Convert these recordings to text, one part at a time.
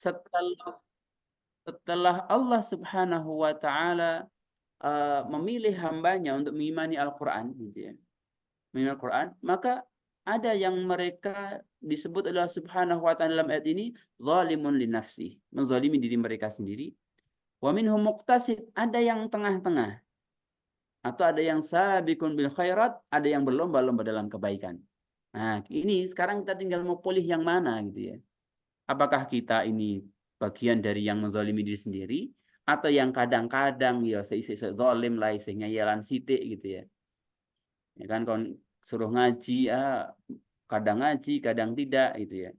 setelah setelah Allah Subhanahu wa taala, memilih hambanya untuk mengimani Al-Qur'an gitu ya, mengimani Al-Qur'an, maka ada yang mereka disebut oleh Allah Subhanahu wa taala dalam ayat ini zalimun li nafsihi, menzalimi diri mereka sendiri, wa minhum muqtasid, ada yang tengah-tengah, atau ada yang sabiqun bil khairat, ada yang berlomba-lomba dalam kebaikan. Nah, ini sekarang kita tinggal mau pilih yang mana gitu ya. Apakah kita ini bagian dari yang menzalimi diri sendiri, atau yang kadang-kadang ya seisi-isi zalim lah, isi ngeyelan sithik gitu ya. Ya kan kon suruh ngaji, kadang ngaji, kadang tidak gitu ya.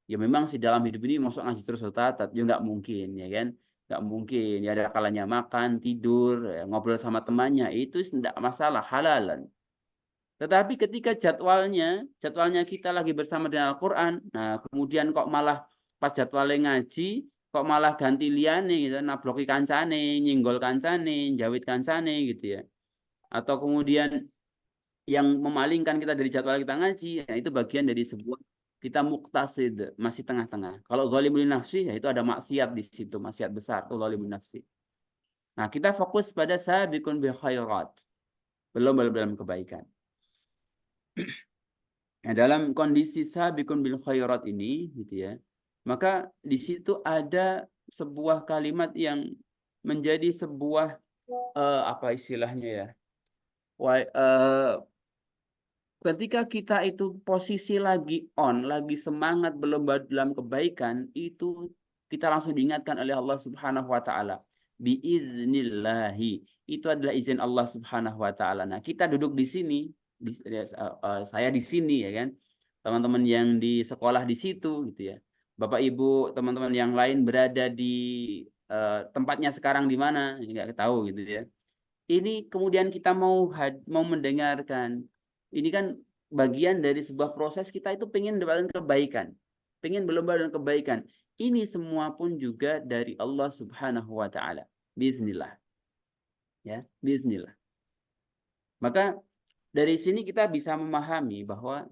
Ya memang sih dalam hidup ini masuk ngaji terus tatat, ya nggak mungkin ya kan. Nggak mungkin, ya ada kalanya makan, tidur, ya, ngobrol sama temannya, itu tidak masalah, halalan. Tetapi ketika jadwalnya kita lagi bersama dengan Al-Qur'an, nah kemudian kok malah pas jadwalnya ngaji, kok malah ganti liyane gitu, nabloki kancane, nyenggol kancane, njawit kancane gitu ya. Atau kemudian yang memalingkan kita dari jadwal kita ngaji, nah itu bagian dari sebuah kita muqtasid, masih tengah-tengah. Kalau zalimun nafsi, ya itu ada maksiat di situ, maksiat besar itu zalimun nafsi. Nah, kita fokus pada sabiqun bil khairat, belum dalam kebaikan. Nah, dalam kondisi sabiqun bil khairat ini gitu ya, maka di situ ada sebuah kalimat yang menjadi sebuah apa istilahnya ya? Ketika kita itu posisi lagi on, lagi semangat berlomba dalam kebaikan, itu kita langsung diingatkan oleh Allah Subhanahu wa taala. Biiznillahi. Itu adalah izin Allah Subhanahu wa taala. Nah, kita duduk di sini, saya di sini ya kan. Teman-teman yang di sekolah di situ gitu ya. Bapak Ibu, teman-teman yang lain berada di tempatnya sekarang di mana, nggak tahu gitu ya. Ini kemudian kita mau mendengarkan. Ini kan bagian dari sebuah proses kita itu pengen mendapatkan kebaikan. Pengen berlomba dalam kebaikan. Ini semua pun juga dari Allah Subhanahu wa taala. Bismillah. Ya, bismillah. Maka dari sini kita bisa memahami bahwa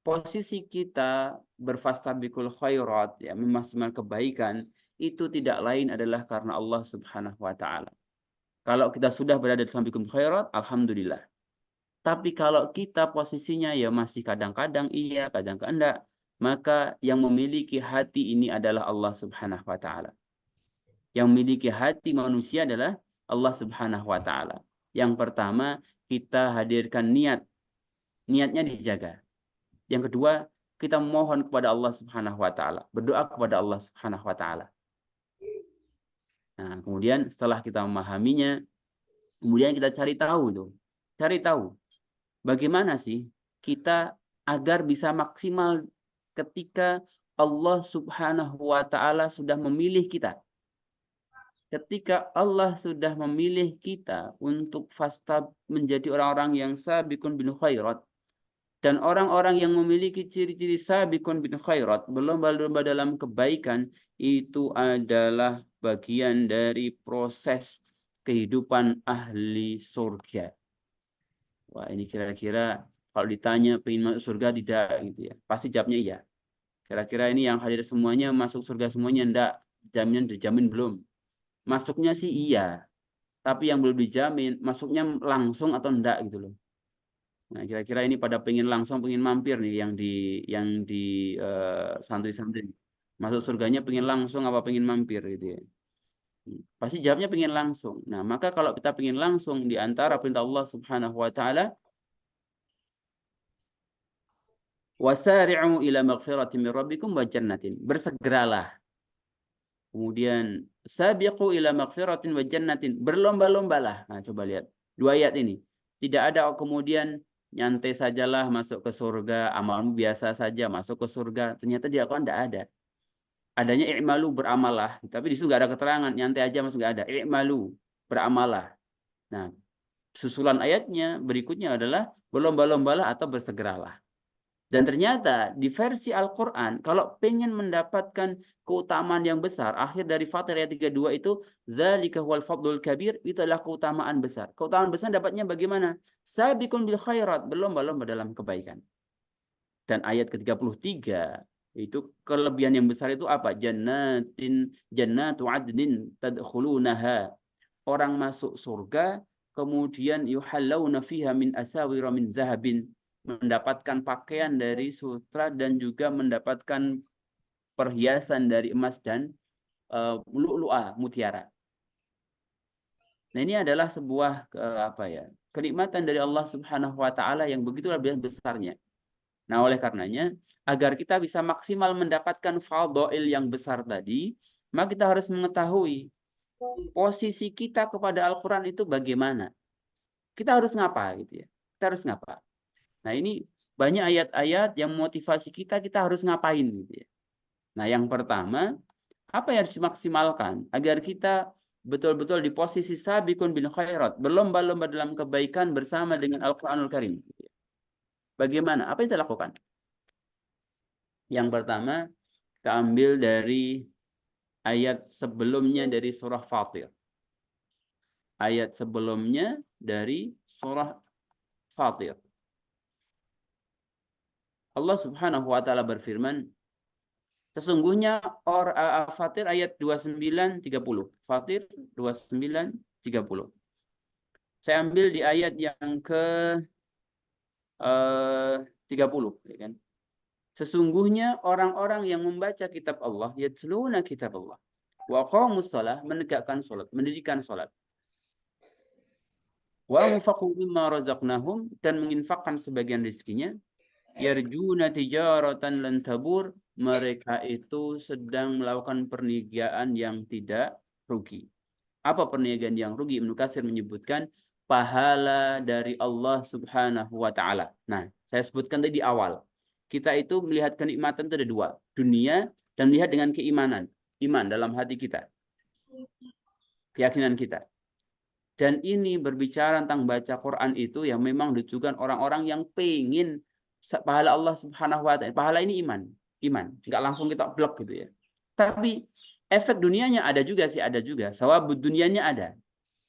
posisi kita berfastabiqul khairat ya, memaksimalkan kebaikan itu tidak lain adalah karena Allah Subhanahu wa taala. Kalau kita sudah berada di samping khairat, alhamdulillah. Tapi kalau kita posisinya ya masih kadang-kadang iya, kadang-kadang enggak, maka yang memiliki hati ini adalah Allah Subhanahu wa taala. Yang memiliki hati manusia adalah Allah Subhanahu wa taala. Yang pertama, kita hadirkan niat. Niatnya dijaga. Yang kedua, kita mohon kepada Allah Subhanahu wa taala, berdoa kepada Allah Subhanahu wa taala. Nah, kemudian setelah kita memahaminya, kemudian kita cari tahu itu. Cari tahu bagaimana sih kita agar bisa maksimal ketika Allah Subhanahu wa taala sudah memilih kita. Ketika Allah sudah memilih kita untuk menjadi orang-orang yang sabiqun bil khairat, dan orang-orang yang memiliki ciri-ciri sabiqun bil khairat, berlomba-lomba dalam kebaikan, itu adalah bagian dari proses kehidupan ahli surga. Wah, ini kira-kira kalau ditanya pengen masuk surga tidak gitu ya. Pasti jawabnya iya. Kira-kira ini yang hadir semuanya masuk surga semuanya enggak? Jaminan dijamin belum? Masuknya sih iya, tapi yang belum dijamin masuknya langsung atau enggak gitu loh. Nah, kira-kira ini pada pengen langsung, pengen mampir nih yang di santri-santri. Masuk surganya pengen langsung apa pengen mampir gitu ya. Pasti jawabnya pengen langsung. Nah, maka kalau kita pengen langsung di antara perintah Allah Subhanahu wa taala, wasari'u ila maghfiratin min rabbikum wa jannatin. Bersegeralah. Kemudian sabiqu ila maghfiratin wa jannatin. Berlomba-lombalah. Nah, coba lihat. Dua ayat ini. Tidak ada kemudian nyantai sajalah masuk ke surga, amalmu biasa saja masuk ke surga. Ternyata di Al-Qur'an tidak ada. Adanya i'malu, beramalah. Tapi di situ nggak ada keterangan, nyantai aja masuk nggak ada. I'malu, beramalah. Nah, susulan ayatnya berikutnya adalah berlomba-lombalah atau bersegeralah. Dan ternyata di versi Al-Quran, kalau pengen mendapatkan keutamaan yang besar, akhir dari Fatir ayat 32 itu, dzalika huwal fadlul kabir, itu adalah keutamaan besar. Keutamaan besar dapatnya bagaimana? Sabiqun bil khairat, berlomba-lomba dalam kebaikan. Dan ayat ke-33 Itu kelebihan yang besar itu apa? Jannatu adnin tadkhulunaha. Orang masuk surga, kemudian yuhallawna fiha min asawira min zahabin, mendapatkan pakaian dari sutra dan juga mendapatkan perhiasan dari emas dan lu'lu'a, mutiara. Nah, ini adalah sebuah kenikmatan dari Allah Subhanahu wa taala yang begitu luar biasa besarnya. Nah, oleh karenanya, agar kita bisa maksimal mendapatkan fadhail yang besar tadi, maka kita harus mengetahui posisi kita kepada Al-Quran itu bagaimana. Kita harus ngapa gitu ya. Kita harus ngapa. Nah, ini banyak ayat-ayat yang motivasi kita harus ngapain gitu ya. Nah, yang pertama, apa yang harus dimaksimalkan agar kita betul-betul di posisi sabiqun bil khairat, berlomba-lomba dalam kebaikan bersama dengan Al-Qur'anul Karim. Bagaimana? Apa yang kita lakukan? Yang pertama, kita ambil dari ayat sebelumnya dari surah Fatir. Ayat sebelumnya dari surah Fatir. Allah Subhanahu wa taala berfirman, sesungguhnya Fatir ayat 29-30. Fatir 29-30. Saya ambil di ayat yang ke 30, ya kan? Sesungguhnya orang-orang yang membaca kitab Allah, yatluna kitab Allah, wa aqamus shalah, menegakkan salat, mendirikan salat. Wa anfaqu mimma razaqnahum, dan menginfakkan sebagian rezekinya, yarjuna tijaratan lan tabur, mereka itu sedang melakukan perniagaan yang tidak rugi. Apa perniagaan yang rugi? Ibnu Katsir menyebutkan pahala dari Allah Subhanahu wa taala. Nah, saya sebutkan tadi di awal. Kita itu melihat kenikmatan itu ada dua, dunia dan melihat dengan keimanan, iman dalam hati kita, keyakinan kita. Dan ini berbicara tentang baca Quran itu yang memang ditujukan orang-orang yang pengen pahala Allah Subhanahu wa taala. Pahala ini iman, enggak langsung kita blok gitu ya. Tapi efek dunianya ada juga sih, ada juga. Sawabud dunianya ada.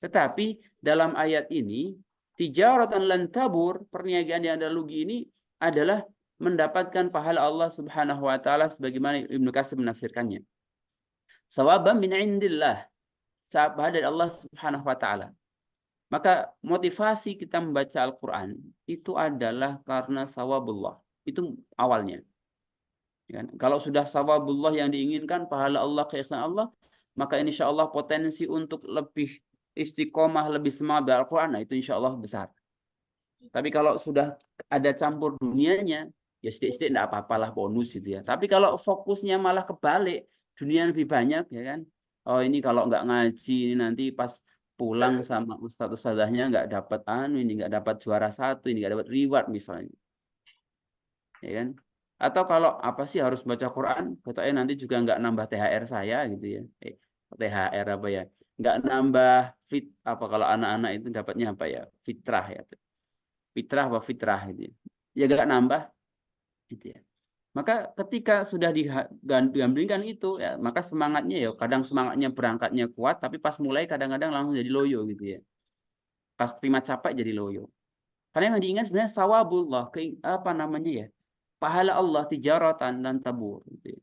Tetapi dalam ayat ini, tijaratan lan tabur, perniagaan yang ada rugi ini adalah mendapatkan pahala Allah Subhanahu wa taala sebagaimana Ibnu Katsir menafsirkannya. Sawaban min indillah, pahala dari Allah Subhanahu wa taala. Maka motivasi kita membaca Al-Qur'an itu adalah karena sawabullah. Itu awalnya. Kalau sudah sawabullah yang diinginkan, pahala Allah, keikhlasan Allah, maka insya Allah potensi untuk lebih istiqomah, lebih semangat Al-Quran, nah itu insya Allah besar. Tapi kalau sudah ada campur dunianya, ya sedikit-sedikit tidak apa-apalah, bonus gitu ya. Tapi kalau fokusnya malah kebalik, dunia lebih banyak, ya kan? Oh, ini kalau nggak ngaji, ini nanti pas pulang sama ustadz-ustadzahnya nggak dapat ini nggak dapat juara satu, ini nggak dapat reward misalnya, ya kan? Atau kalau apa sih harus baca Quran, katanya nanti juga nggak nambah THR saya gitu ya. THR apa ya? Nggak nambah apa kalau anak-anak itu dapatnya apa ya? Fitrah ya. Fitrah apa fitrah gitu ya. Ya nggak nambah gitu ya. Maka ketika sudah digandingkan itu ya, maka semangatnya ya kadang semangatnya berangkatnya kuat tapi pas mulai kadang-kadang langsung jadi loyo gitu ya. Pas terima capek jadi loyo. Karena yang diingat sebenarnya sawabullah, apa namanya ya? Pahala Allah tijaratan dan tabur gitu ya.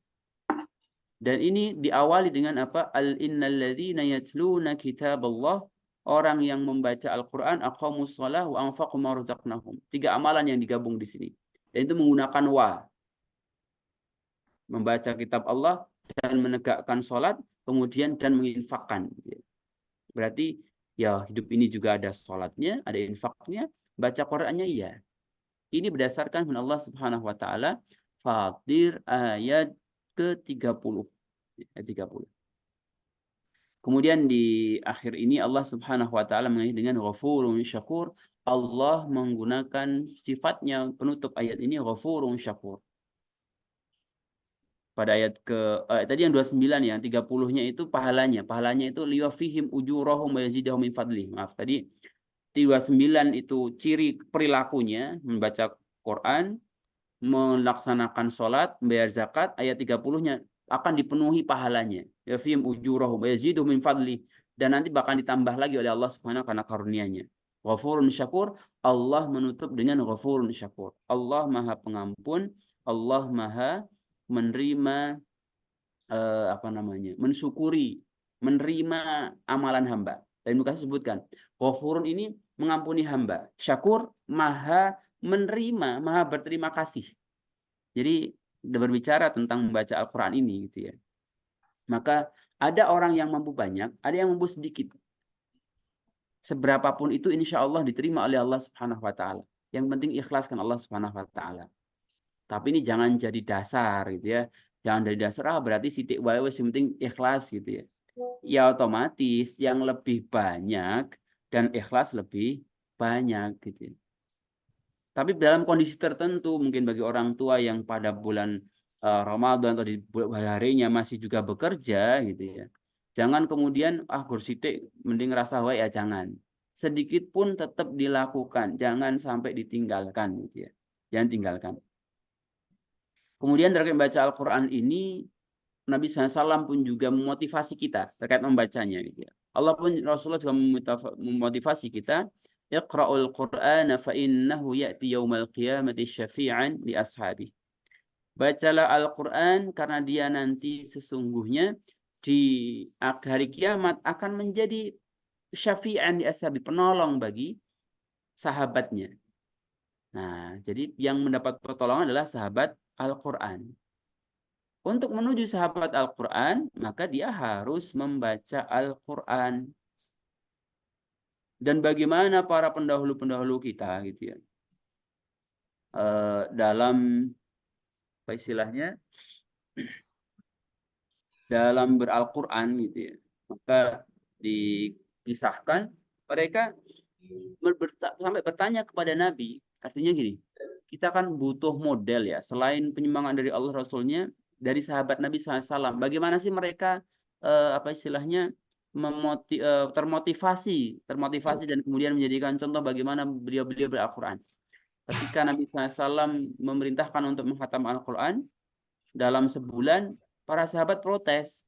Dan ini diawali dengan apa? Innalladzina yatluna kitaballah, orang yang membaca Al-Qur'an, aqamus shalah wa anfaqu ma razaqnahum. 3 amalan yang digabung di sini. Dan itu menggunakan wa. Membaca kitab Allah dan menegakkan salat, kemudian dan menginfakkan. Berarti ya hidup ini juga ada salatnya, ada infaknya, baca Qur'annya iya. Ini berdasarkan firman Allah Subhanahu wa taala Fatir ayat ke-30. Ayat 30. Kemudian di akhir ini Allah Subhanahu wa taala mengakhiri dengan Ghafurun Syakur. Allah menggunakan sifatnya penutup ayat ini Ghafurun Syakur. Pada ayat tadi yang 29 ya, 30-nya itu pahalanya. Pahalanya itu liyafihim ujurahum wa yazidahum min fadli. Maaf, tadi 29 itu ciri perilakunya membaca Quran, melaksanakan sholat, membayar zakat, ayat 30-nya akan dipenuhi pahalanya. Yafihim ujurahum wa yazidahum min fadli, dan nanti bakal ditambah lagi oleh Allah Subhanahu karena karunia-Nya. Ghafurun Syakur, Allah menutup dengan Ghafurun Syakur. Allah Maha Pengampun, Allah Maha menerima mensyukuri, menerima amalan hamba. Dan Ibnu Katsir sebutkan, Ghafurun ini mengampuni hamba. Syakur maha menerima, maha berterima kasih. Jadi berbicara tentang membaca Al-Qur'an ini gitu ya. Maka ada orang yang mampu banyak, ada yang mampu sedikit. Seberapapun itu insya Allah diterima oleh Allah Subhanahu wa taala. Yang penting ikhlaskan Allah Subhanahu wa taala. Tapi ini jangan jadi dasar gitu ya. Jangan dari dasar berarti sithik wae wis penting ikhlas gitu ya. Ya otomatis yang lebih banyak dan ikhlas lebih banyak gitu ya. Tapi dalam kondisi tertentu mungkin bagi orang tua yang pada bulan Ramadan atau di harinya masih juga bekerja gitu ya. Jangan kemudian gur sithik mending rasa wae ya jangan. Sedikit pun tetap dilakukan, jangan sampai ditinggalkan gitu ya. Jangan tinggalkan. Kemudian terkait membaca Al-Qur'an ini Nabi SAW pun juga memotivasi kita terkait membacanya gitu ya. Allah pun Rasulullah juga memotivasi kita, Iqra'ul Qur'ana fa innahu ya'ti yaumal qiyamati syafi'an li ashabi. Bacalah Al-Qur'an karena dia nanti sesungguhnya di hari kiamat akan menjadi syafi'an li ashabi, penolong bagi sahabatnya. Nah, jadi yang mendapat pertolongan adalah sahabat Al-Qur'an. Untuk menuju sahabat Al-Quran, maka dia harus membaca Al-Quran. Dan bagaimana para pendahulu-pendahulu kita gitu ya. Dalam apa istilahnya? Dalam beral-Quran gitu ya. Maka dikisahkan mereka sampai bertanya kepada Nabi. Artinya gini, kita kan butuh model ya. Selain penyemangat dari Allah Rasulnya, dari sahabat Nabi SAW. Bagaimana sih mereka apa istilahnya termotivasi dan kemudian menjadikan contoh bagaimana beliau-beliau beral-Quran. Ketika Nabi SAW memerintahkan untuk menghatam Al-Quran dalam sebulan, para sahabat protes.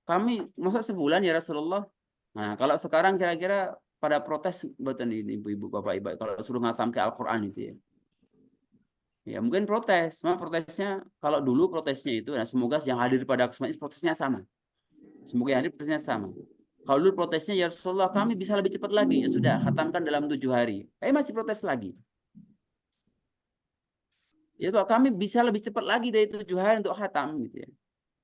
Kami masa sebulan ya Rasulullah? Nah, kalau sekarang kira-kira pada protes buatan ini ibu-ibu, bapak-ibu kalau suruh ngatam ke Al-Quran itu ya. Ya mungkin protes, protesnya kalau dulu protesnya itu, nah semoga yang hadir pada kesempatan ini protesnya sama. Semoga yang hadir protesnya sama. Kalau dulu protesnya ya Rasulullah kami bisa lebih cepat lagi, ya sudah khatamkan dalam 7 hari. Masih protes lagi. Ya kalau kami bisa lebih cepat lagi dari 7 hari untuk khatam gitu ya.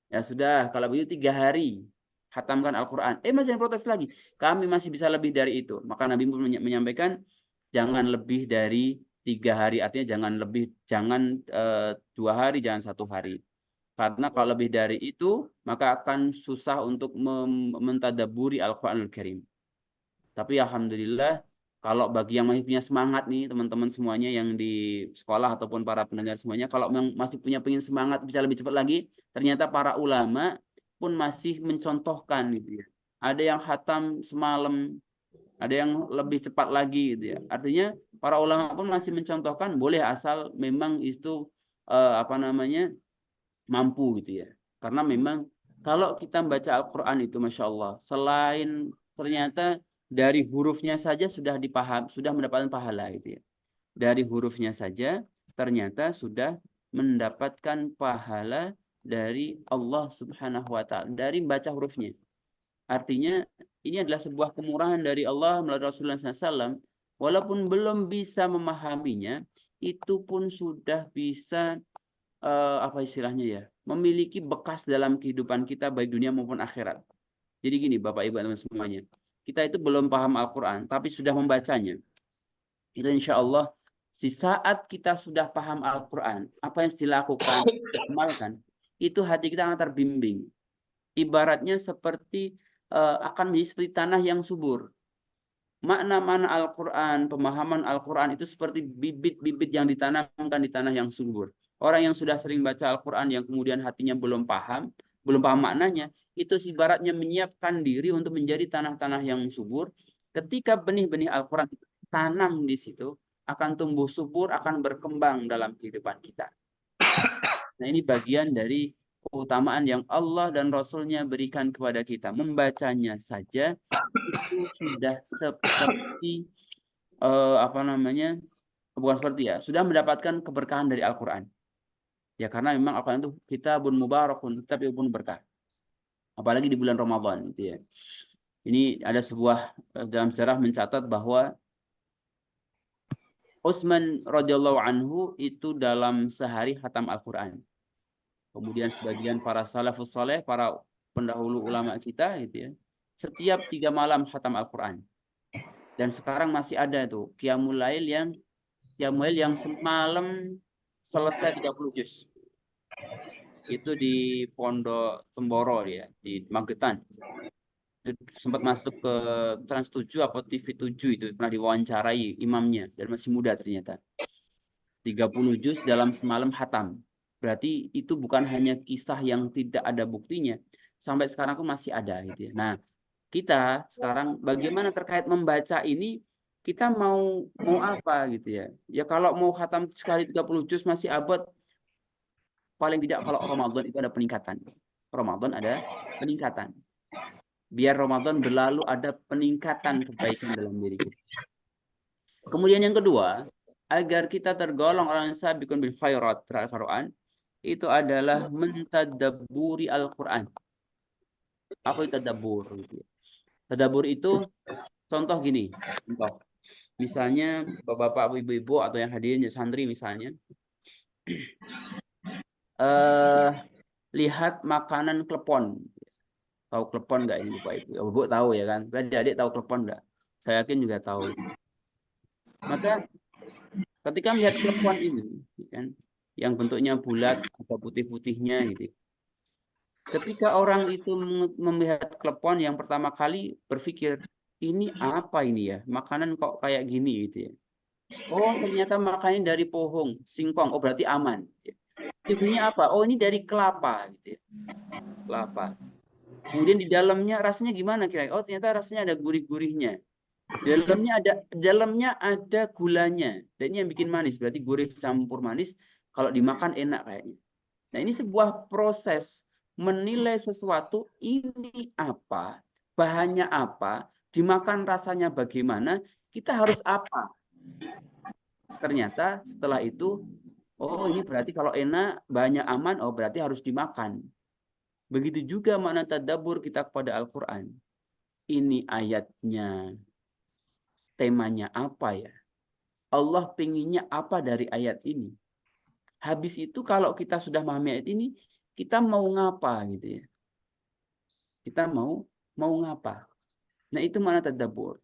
Ya sudah kalau begitu 3 hari khatamkan Al-Quran. Masih protes lagi. Kami masih bisa lebih dari itu. Maka Nabi pun menyampaikan jangan lebih dari 3 hari, artinya jangan 2 hari, jangan 1 hari. Karena kalau lebih dari itu, maka akan susah untuk mentadaburi Al-Quranul Karim. Tapi alhamdulillah, kalau bagi yang masih punya semangat nih, teman-teman semuanya yang di sekolah ataupun para pendengar semuanya, kalau masih pengen semangat bisa lebih cepat lagi, ternyata para ulama pun masih mencontohkan gitu ya. Ada yang khatam semalam, ada yang lebih cepat lagi gitu ya. Artinya para ulama pun masih mencontohkan boleh asal memang itu mampu gitu ya. Karena memang kalau kita membaca Al-Quran itu Masya Allah, selain ternyata dari hurufnya saja sudah mendapatkan pahala gitu ya. Dari hurufnya saja ternyata sudah mendapatkan pahala dari Allah Subhanahu wa taala dari membaca hurufnya. Artinya ini adalah sebuah kemurahan dari Allah melalui Rasulullah SAW. Walaupun belum bisa memahaminya, itu pun sudah bisa apa istilahnya ya, memiliki bekas dalam kehidupan kita baik dunia maupun akhirat. Jadi gini Bapak Ibu teman semuanya, kita itu belum paham Al-Quran, tapi sudah membacanya. Itu insya Allah, di saat kita sudah paham Al-Quran, apa yang dilakukan, diamalkan, itu hati kita akan terbimbing. Ibaratnya seperti akan menjadi seperti tanah yang subur. Makna-makna Al-Quran, pemahaman Al-Quran itu seperti bibit-bibit yang ditanamkan di tanah yang subur. Orang yang sudah sering baca Al-Quran yang kemudian hatinya belum paham maknanya, itu ibaratnya menyiapkan diri untuk menjadi tanah-tanah yang subur. Ketika benih-benih Al-Quran tanam di situ, akan tumbuh subur, akan berkembang dalam kehidupan kita. Nah ini bagian dari keutamaan yang Allah dan Rasul-Nya berikan kepada kita. Membacanya saja itu sudah seperti bukan seperti ya, sudah mendapatkan keberkahan dari Al-Quran. Ya karena memang Al-Quran itu kitabun mubarakun, tapi pun berkah. Apalagi di bulan Ramadan gitu ya. Ini ada sebuah dalam sejarah mencatat bahwa Utsman radhiyallahu anhu itu dalam sehari khatam Al-Quran. Kemudian sebagian para salafus saleh, para pendahulu ulama kita gitu ya, setiap 3 malam khatam Al-Quran. Dan sekarang masih ada tuh Qiyamul Lail yang semalam selesai 30 juz. Itu di Pondok Temboro ya, di Magetan. Sempat masuk ke Trans 7 atau TV 7 itu pernah diwawancarai imamnya dan masih muda ternyata. 30 juz dalam semalam khatam. Berarti itu bukan hanya kisah yang tidak ada buktinya, sampai sekarang pun masih ada gitu ya. Nah, kita sekarang bagaimana terkait membaca ini, kita mau apa gitu ya. Ya kalau mau khatam sekali 30 juz masih abad, paling tidak kalau Ramadan itu ada peningkatan. Ramadan ada peningkatan. Biar Ramadan berlalu ada peningkatan kebaikan dalam diri kita. Kemudian yang kedua, agar kita tergolong orang yang sabiqun bil khairat Al-Quran, itu adalah mentadabburi Al-Quran. Apa itu tadabbur? Tadabbur itu contoh gini, contoh. Misalnya bapak-bapak, ibu-ibu atau yang hadirin santri misalnya, lihat makanan klepon. Tahu klepon nggak ini bapak ibu? Ibu tahu ya kan? Adik-adik tahu klepon nggak? Saya yakin juga tahu. Maka ketika melihat klepon ini, kan, yang bentuknya bulat atau putih-putihnya gitu. Ketika orang itu melihat klepon yang pertama kali berpikir, ini apa ini ya? Makanan kok kayak gini gitu ya. Oh, ternyata makanan dari pohon, singkong. Oh, berarti aman. Ibunya apa? Oh, ini dari kelapa gitu ya. Kelapa. Kemudian di dalamnya rasanya gimana kira-kira? Oh, ternyata rasanya ada gurih-gurihnya. Dalamnya ada gulanya. Dan ini yang bikin manis. Berarti gurih campur manis. Kalau dimakan enak kayaknya. Nah, ini sebuah proses menilai sesuatu ini apa, bahannya apa, dimakan rasanya bagaimana, kita harus apa. Ternyata setelah itu, oh ini berarti kalau enak, bahannya aman, oh berarti harus dimakan. Begitu juga makna tadabbur kita kepada Al-Quran. Ini ayatnya, temanya apa ya? Allah pinginnya apa dari ayat ini? Habis itu kalau kita sudah memahami ayat ini, kita mau ngapa gitu ya? Kita mau ngapa? Nah, itu makna tadabbur.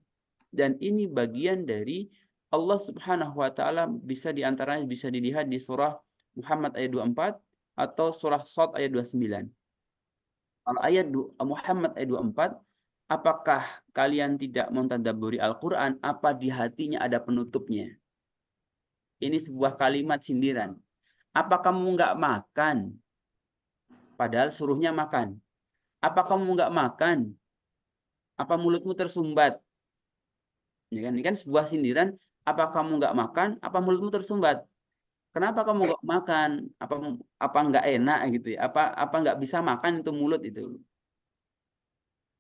Dan ini bagian dari Allah Subhanahu wa taala, bisa diantaranya bisa dilihat di surah Muhammad ayat 24 atau surah Shad ayat 29. Kalau ayat Muhammad ayat 24, apakah kalian tidak mentadabburi Al-Qur'an, apa di hatinya ada penutupnya? Ini sebuah kalimat sindiran. Apa kamu nggak makan? Padahal suruhnya makan. Apa kamu nggak makan? Apa mulutmu tersumbat? Ini kan sebuah sindiran. Apa kamu nggak makan? Apa mulutmu tersumbat? Kenapa kamu nggak makan? Apa nggak enak gitu ya? Apa nggak bisa makan itu mulut itu?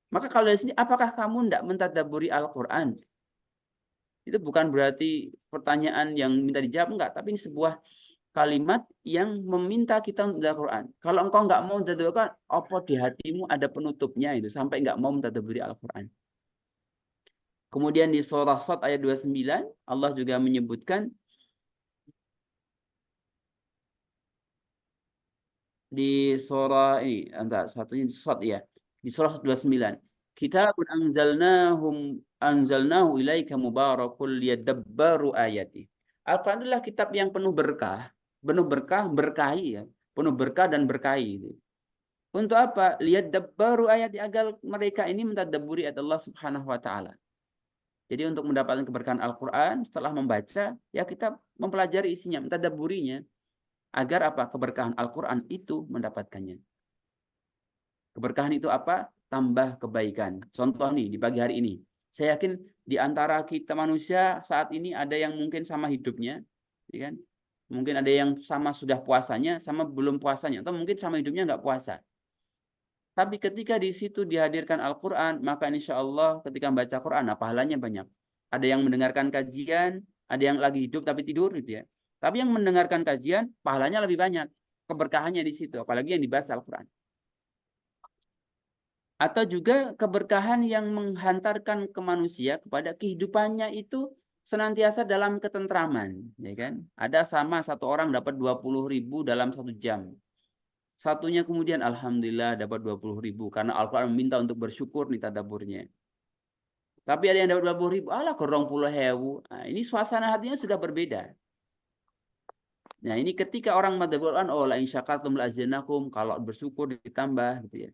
Maka kalau dari sini, apakah kamu tidak mentadabburi Al-Quran? Itu bukan berarti pertanyaan yang minta dijawab, enggak. Tapi ini sebuah kalimat yang meminta kita untuk Al-Quran. Kalau engkau nggak mau mentadabburi Al-Quran, apa di hatimu ada penutupnya itu sampai nggak mau mentadabburi Al-Quran. Kemudian di surah Shad ayat 29, Allah juga menyebutkan di surah ini, satunya di Shad ya. Di surah 29. Kitabun anzalnahu ilaika mubarakul liyadabbaru ayati. Al-Quran adalah kitab yang penuh berkah, berkahi ya, penuh berkah dan berkahi. Untuk apa? Liyadabbaru ayati, agar mereka ini mentadabburi ayat Allah Subhanahu wa taala. Jadi untuk mendapatkan keberkahan Al-Quran, setelah membaca, ya kita mempelajari isinya, mentadabburinya, agar apa? Keberkahan Al-Quran itu mendapatkannya. Keberkahan itu apa? Tambah kebaikan. Contoh nih, di pagi hari ini. Saya yakin di antara kita manusia saat ini ada yang mungkin sama hidupnya, ya kan? Mungkin ada yang sama sudah puasanya, sama belum puasanya, atau mungkin sama hidupnya nggak puasa. Tapi ketika di situ dihadirkan Al-Quran, maka insya Allah ketika membaca Quran, pahalanya banyak. Ada yang mendengarkan kajian, ada yang lagi hidup tapi tidur gitu ya. Tapi yang mendengarkan kajian, pahalanya lebih banyak. keberkahannya di situ, apalagi yang dibahas Al-Quran. Atau juga keberkahan yang menghantarkan ke manusia kepada kehidupannya itu senantiasa dalam ketentraman, ya kan? Ada sama satu orang dapat 20.000 dalam 1 jam. Satunya kemudian alhamdulillah dapat 20.000 karena Al-Quran meminta untuk bersyukur nih tadaburnya. Tapi ada yang dapat 20.000, alah korong puluh hewu. Nah, ini suasana hatinya sudah berbeda. Nah, ini ketika orang madzhabul Quran, oh la in syakartum la azidannakum, kalau bersyukur ditambah gitu ya.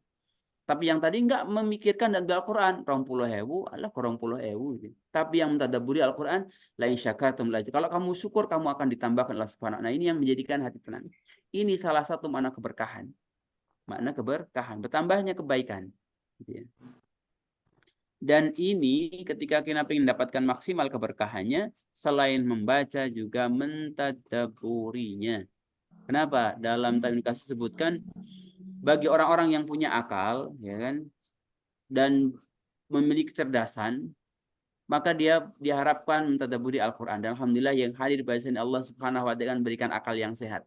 Tapi yang tadi enggak memikirkan dan Al-Quran, 20.000, alah 20.000 gitu. Tapi yang mentadabburi Al-Quran, la in syakartum la azidannakum. Kalau kamu syukur, kamu akan ditambahkan Allah Subhanahu. Nah, ini yang menjadikan hati tenang. Ini salah satu makna keberkahan. Makna keberkahan, bertambahnya kebaikan. Gitu ya. Dan ini ketika kita ingin mendapatkan maksimal keberkahannya, selain membaca juga mentadabburinya. Kenapa? Dalam tadi kasih sebutkan bagi orang-orang yang punya akal, ya kan, dan memiliki kecerdasan, maka dia diharapkan mentadabburi Al-Quran. Dan alhamdulillah yang hadir pada sini Allah Subhanahu wa taala berikan akal yang sehat.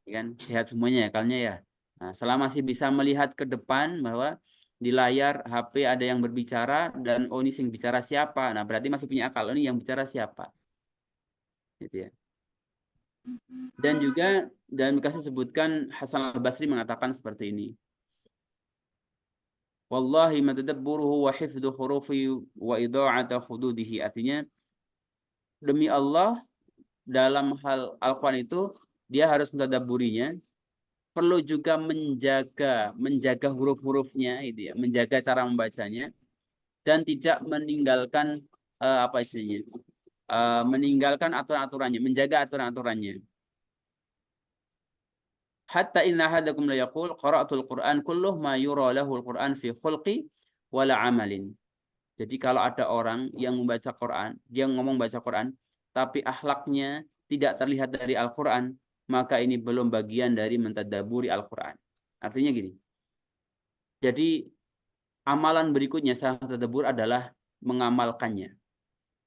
Ya kan? Sehat semuanya akalnya ya. Nah, selama masih bisa melihat ke depan bahwa di layar HP ada yang berbicara dan oh ini yang bicara siapa. Nah, berarti masih punya akal. Ini yang bicara siapa. Gitu ya. Dan juga dan kasih sebutkan Hasan Al-Basri mengatakan seperti ini. Wallahi ma tadabburuhu wa hifdhu hurufi wa idha'ata hududihi. Artinya demi Allah dalam hal Al-Qur'an itu dia harus mentadabburinya, perlu juga menjaga huruf-hurufnya itu ya, menjaga cara membacanya dan tidak meninggalkan apa istilahnya? Meninggalkan aturan-aturannya, menjaga aturan-aturannya. Hatta inna ahadakum la yaqul qara'atul Qur'an kulluh ma yura lahu al-Qur'an fi khulqi wala amalin. Jadi kalau ada orang yang membaca Quran, dia ngomong baca Quran, tapi akhlaknya tidak terlihat dari Al-Quran, maka ini belum bagian dari mentadabburi Al-Quran. Artinya gini, jadi amalan berikutnya setelah tadabbur adalah mengamalkannya.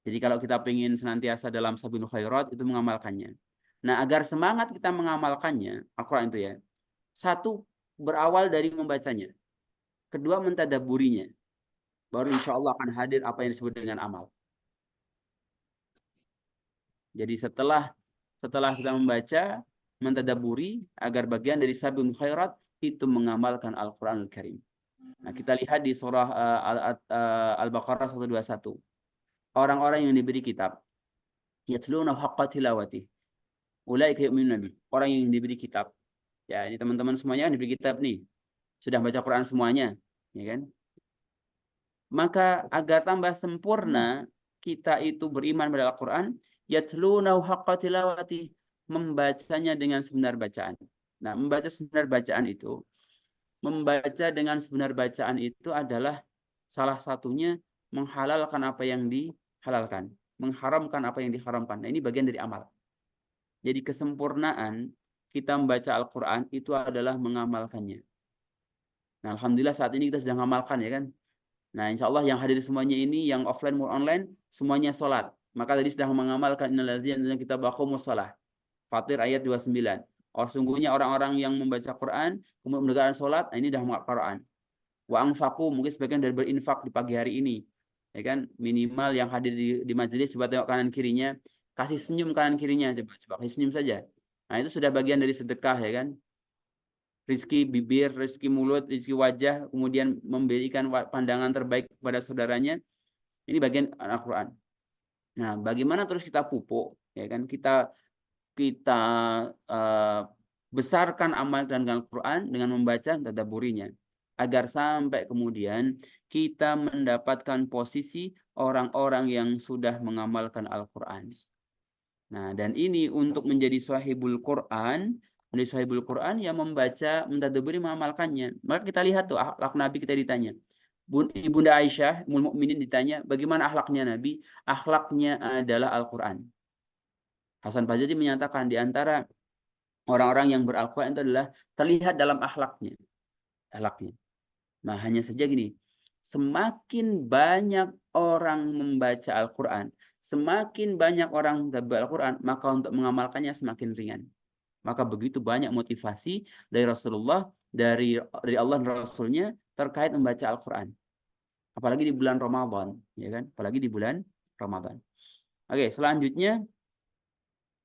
Jadi kalau kita ingin senantiasa dalam sabilul khairat, itu mengamalkannya. Nah, agar semangat kita mengamalkannya, Al-Quran itu ya, satu, berawal dari membacanya. Kedua, mentadabburinya. Baru insya Allah akan hadir apa yang disebut dengan amal. Jadi setelah kita membaca, mentadabburi, agar bagian dari sabilul khairat itu mengamalkan Al-Quranul Karim. Nah, kita lihat di surah Al-Baqarah 121. Orang-orang yang diberi kitab, yatluna haqqa tilawati. Ulaika yu'minuna bih. Orang yang diberi kitab. Ya, ini teman-teman semuanya yang diberi kitab nih. Sudah baca Quran semuanya, ya kan? Maka agar tambah sempurna kita itu beriman pada Al-Quran, yatluna haqqa tilawati, membacanya dengan sebenar bacaan. Nah, membaca dengan sebenar bacaan itu adalah salah satunya menghalalkan apa yang dihalalkan, mengharamkan apa yang diharamkan. Nah, ini bagian dari amal. Jadi kesempurnaan kita membaca Al-Quran itu adalah mengamalkannya. Nah, alhamdulillah saat ini kita sedang mengamalkan, ya kan? Nah, insya Allah yang hadir semuanya ini, yang offline maupun online, semuanya sholat. Maka tadi sedang mengamalkan innalladzina kita baqumus shalah. Fatir ayat 29. Oh, sungguhnya orang-orang yang membaca Quran, kemudian menegakkan sholat, nah ini dah mengamalkan Quran. Wa anfaqu, mungkin sebagian dari berinfak di pagi hari ini. Ya kan? Minimal yang hadir di majelis, coba tengok kanan kirinya, kasih senyum kanan kirinya, coba kasih senyum saja. Nah, itu sudah bagian dari sedekah, ya kan? Rizki bibir, rizki mulut, rizki wajah, kemudian memberikan pandangan terbaik kepada saudaranya. Ini bagian Al-Quran. Nah, bagaimana terus kita pupuk, ya kan? Kita besarkan amal dan Al-Quran dengan membaca dan tadabburinya, agar sampai kemudian kita mendapatkan posisi orang-orang yang sudah mengamalkan Al-Quran. Nah, dan ini untuk menjadi sahibul Quran, menjadi sahibul Quran yang membaca, mentadabburi, mengamalkannya. Maka kita lihat tuh akhlak Nabi, kita ditanya. Ibunda Aisyah, Ummul Mukminin ditanya, bagaimana akhlaknya Nabi? Akhlaknya adalah Al-Quran. Hasan Basri menyatakan di antara orang-orang yang beral-Quran itu adalah terlihat dalam akhlaknya. Nah, hanya saja gini, semakin banyak orang membaca Al-Quran, semakin banyak orang membaca Al-Quran, maka untuk mengamalkannya semakin ringan. Maka begitu banyak motivasi dari Rasulullah, dari Allah dan Rasulnya terkait membaca Al-Quran. Apalagi di bulan Ramadan, ya kan? Apalagi di bulan Ramadan. Oke, selanjutnya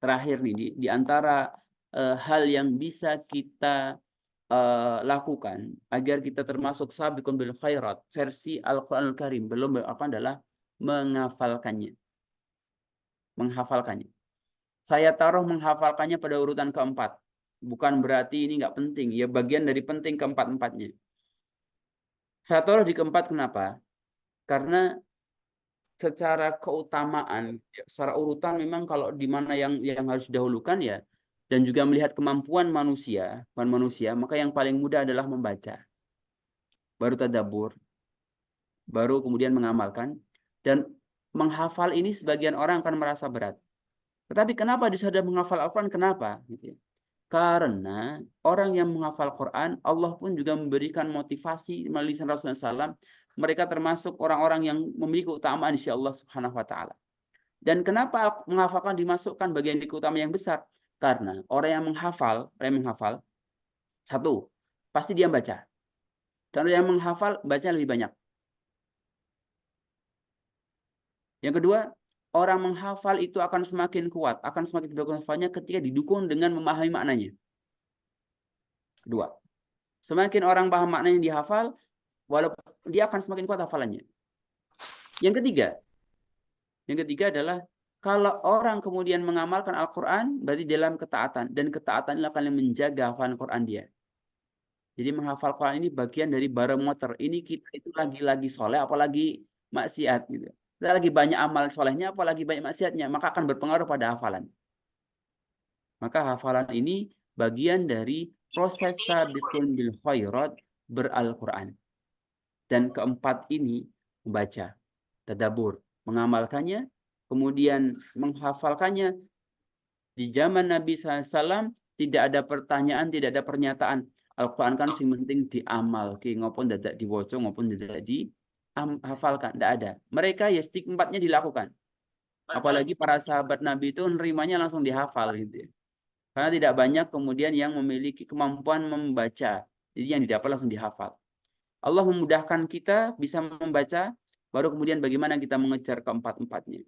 terakhir nih di antara hal yang bisa kita lakukan agar kita termasuk sabiqun bil khairat versi Al-Qur'anul Karim belum apa adalah menghafalkannya. Menghafalkannya. Saya taruh menghafalkannya pada urutan keempat. Bukan berarti ini nggak penting, ya bagian dari penting keempat-empatnya. Saya taruh di keempat kenapa? Karena secara keutamaan, secara urutan memang kalau di mana yang harus didahulukan ya, dan juga melihat kemampuan manusia, maka yang paling mudah adalah membaca. Baru tadabbur, baru kemudian mengamalkan, dan menghafal ini sebagian orang akan merasa berat. Tetapi kenapa disadar menghafal Al-Quran? Kenapa? Gitu ya. Karena orang yang menghafal Quran, Allah pun juga memberikan motivasi melalui Rasulullah SAW. Mereka termasuk orang-orang yang memiliki keutamaan insya Allah Subhanahu Wa Taala. Dan kenapa menghafalkan dimasukkan bagian di keutamaan yang besar? Karena orang yang menghafal, satu, pasti dia baca. Dan orang yang menghafal, baca lebih banyak. Yang kedua, orang menghafal itu akan semakin kuat, akan semakin bermanfaatnya ketika didukung dengan memahami maknanya. Kedua, semakin orang paham makna yang dihafal, walaupun dia akan semakin kuat hafalannya. Yang ketiga adalah kalau orang kemudian mengamalkan Al-Quran, berarti dalam ketaatan, dan ketaatan ini akan menjaga hafalan Quran dia. Jadi menghafal Quran ini bagian dari barometer. Ini kita itu lagi soleh, apalagi maksiat gitu. Kita lagi banyak amal solehnya, apalagi banyak maksiatnya, maka akan berpengaruh pada hafalan. Maka hafalan ini bagian dari proses sabiqun bil khairat ber-Al-Quran. Dan keempat ini membaca, tadabbur, mengamalkannya, kemudian menghafalkannya. Di zaman Nabi SAW tidak ada pertanyaan, tidak ada pernyataan. Al-Quran kan sing penting diamal, ngopun tidak diwoco, ngopun tidak dihafalkan, tidak ada. Mereka ya empatnya dilakukan. Apalagi para sahabat Nabi itu nerimanya langsung dihafal gitu ya. Karena tidak banyak kemudian yang memiliki kemampuan membaca. Jadi yang didapat langsung dihafal. Allah memudahkan kita bisa membaca, baru kemudian bagaimana kita mengejar keempat-empatnya.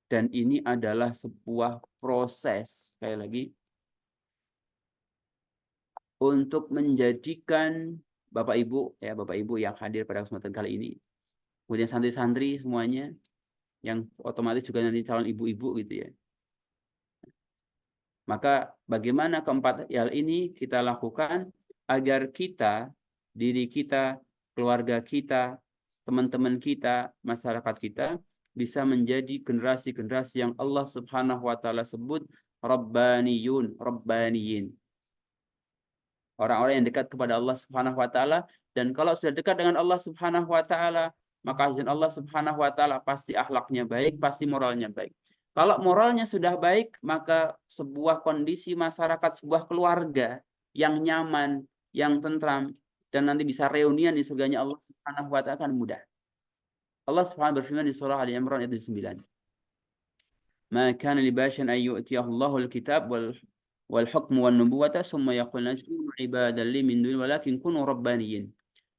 Dan ini adalah sebuah proses, sekali lagi, untuk menjadikan Bapak Ibu yang hadir pada kesempatan kali ini, kemudian santri-santri semuanya, yang otomatis juga nanti calon ibu-ibu gitu ya. Maka bagaimana keempat hal ini kita lakukan agar kita, diri kita, keluarga kita, teman-teman kita, masyarakat kita, bisa menjadi generasi-generasi yang Allah Subhanahu wa Ta'ala sebut Rabbaniyin. Orang-orang yang dekat kepada Allah Subhanahu wa Ta'ala, dan kalau sudah dekat dengan Allah Subhanahu wa Ta'ala, maka izin Allah Subhanahu wa Ta'ala pasti akhlaknya baik, pasti moralnya baik. Kalau moralnya sudah baik, maka sebuah kondisi masyarakat, sebuah keluarga yang nyaman, yang tentram, dan nanti bisa reunian di surganya Allah Subhanahu wa Ta'ala akan mudah. Allah Subhanahu berfirman di surah Ali Imran ayat 9. Ma kana li basharin an yu'tiyahu Allahul kitab wal hukmu wan nubuwata summa yaqul nasbihu ibadan li min duni walakin kunu rabbaniyin.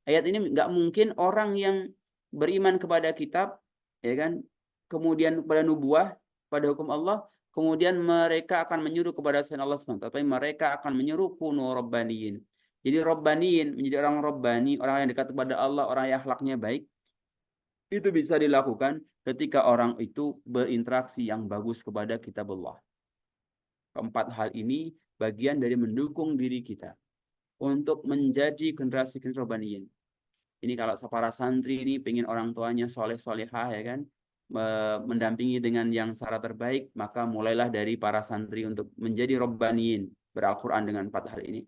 Ayat ini enggak mungkin orang yang beriman kepada kitab, ya kan, kemudian kepada nubuah, pada hukum Allah, kemudian mereka akan menyuruh kepada selain Allah SWT, tapi mereka akan menyuruh kunu rabbaniyin. Jadi rabbaniyin, menjadi orang rabbani, orang yang dekat kepada Allah, orang yang akhlaknya baik, itu bisa dilakukan ketika orang itu berinteraksi yang bagus kepada kitab Allah. Keempat hal ini bagian dari mendukung diri kita untuk menjadi generasi rabbaniyin. Ini kalau para santri ini pengen orang tuanya soleh-solehah ya kan, mendampingi dengan yang cara terbaik, maka mulailah dari para santri untuk menjadi rabbaniyin, ber-Al-Quran dengan empat hal ini.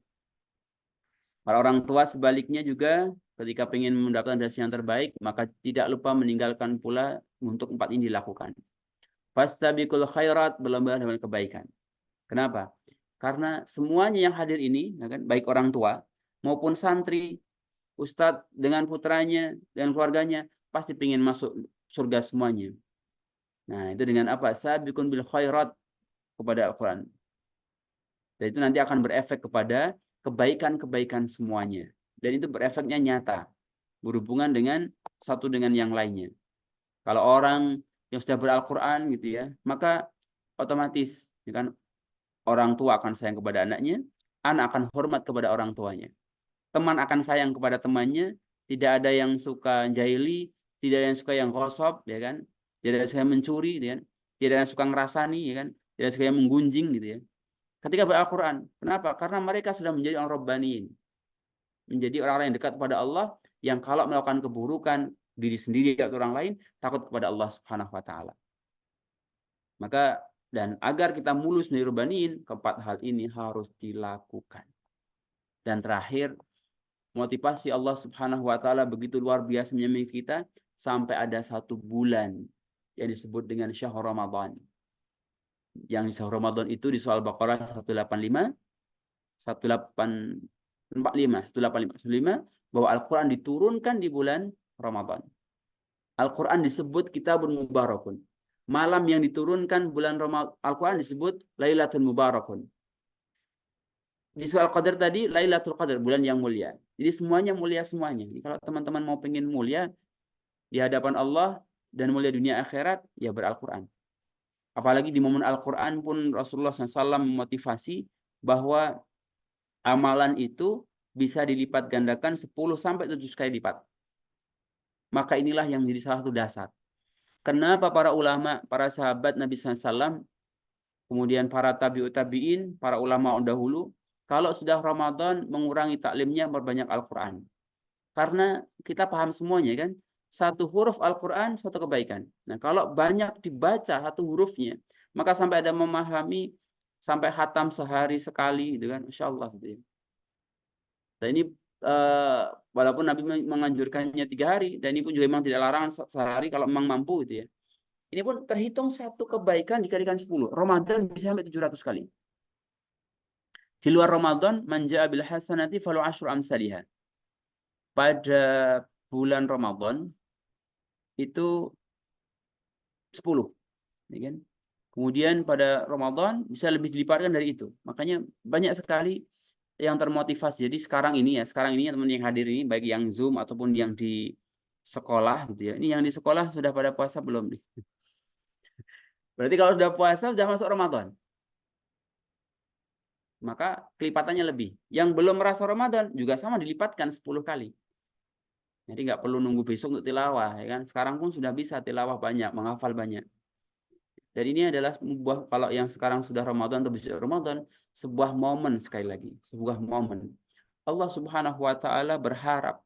Para orang tua sebaliknya juga ketika ingin mendapatkan generasi yang terbaik, maka tidak lupa meninggalkan pula untuk empat ini dilakukan. Fastabiqul khairat, berlomba dengan kebaikan. Kenapa? Karena semuanya yang hadir ini, ya kan, baik orang tua maupun santri, ustadz dengan putranya dan keluarganya, pasti ingin masuk surga semuanya. Nah, itu dengan apa? Sabiqun bil khairat, kepada Al-Quran. Dan itu nanti akan berefek kepada kebaikan-kebaikan semuanya. Dan itu berefeknya nyata, berhubungan dengan satu dengan yang lainnya. Kalau orang yang sudah beral-Quran gitu ya, maka otomatis ya kan, orang tua akan sayang kepada anaknya, anak akan hormat kepada orang tuanya. Teman akan sayang kepada temannya, tidak ada yang suka jahili, tidak ada yang suka yang gosop, ya kan? Tidak ada yang suka mencuri, ya kan? Tidak ada yang suka ngerasani, ya kan? Tidak ada yang suka yang menggunjing, gitu ya. Ketika beral-Quran, kenapa? Karena mereka sudah menjadi orang Rabbaniin, menjadi orang-orang yang dekat kepada Allah, yang kalau melakukan keburukan diri sendiri atau orang lain, takut kepada Allah Subhanahu wa taala. Maka dan agar kita mulus menjadi Rabbaniin, keempat hal ini harus dilakukan. Dan terakhir, motivasi Allah Subhanahu wa taala begitu luar biasa menyayangi kita sampai ada 1 bulan yang disebut dengan syahr Ramadan. Yang di syahr Ramadan itu di surah Al-Baqarah 185, 185 bahwa Al-Qur'an diturunkan di bulan Ramadan. Al-Qur'an disebut kitabun mubarakun. Malam yang diturunkan bulan Ramadan, Al-Qur'an disebut Lailatul Mubarakun. Di surah Al-Qadar tadi Lailatul Qadar, bulan yang mulia. Jadi semuanya mulia semuanya. Jadi, kalau teman-teman mau pengen mulia di hadapan Allah dan mulia dunia akhirat, ya beral-Qur'an. Apalagi di momen Al-Qur'an pun Rasulullah SAW memotivasi bahwa amalan itu bisa dilipat gandakan 10 sampai 7 kali lipat. Maka inilah yang menjadi salah satu dasar. Kenapa para ulama, para sahabat Nabi SAW, kemudian para tabi'in, para ulama dahulu, kalau sudah Ramadan mengurangi taklimnya, berbanyak Al-Quran. Karena kita paham semuanya kan, satu huruf Al-Quran, suatu kebaikan. Nah, kalau banyak dibaca satu hurufnya, maka sampai ada memahami, sampai khatam sehari sekali, gitu kan, Masya Allah. Gitu ya. Dan ini walaupun Nabi menganjurkannya 3 hari, dan ini pun juga memang tidak larangan sehari kalau memang mampu, gitu ya. Ini pun terhitung satu kebaikan dikalikan 10. Ramadan bisa sampai 700 kali. Di luar Ramadan, man ja'a bil hasanati falu asyru amsalihha. Pada bulan Ramadan itu 10, ya kan? Kemudian pada Ramadan bisa lebih dilipatkan dari itu. Makanya banyak sekali yang termotivasi. Jadi sekarang ini teman yang hadir ini, baik yang Zoom ataupun yang di sekolah gitu ya. Ini yang di sekolah sudah pada puasa belum nih? Berarti kalau sudah puasa sudah masuk Ramadan. Maka kelipatannya lebih. Yang belum merasa Ramadan juga sama, dilipatkan 10 kali. Jadi nggak perlu nunggu besok untuk tilawah, ya kan? Sekarang pun sudah bisa tilawah banyak, menghafal banyak. Dan ini adalah sebuah, kalau yang sekarang sudah Ramadan atau besok Ramadan, sebuah momen, sekali lagi, sebuah momen. Allah Subhanahu wa taala berharap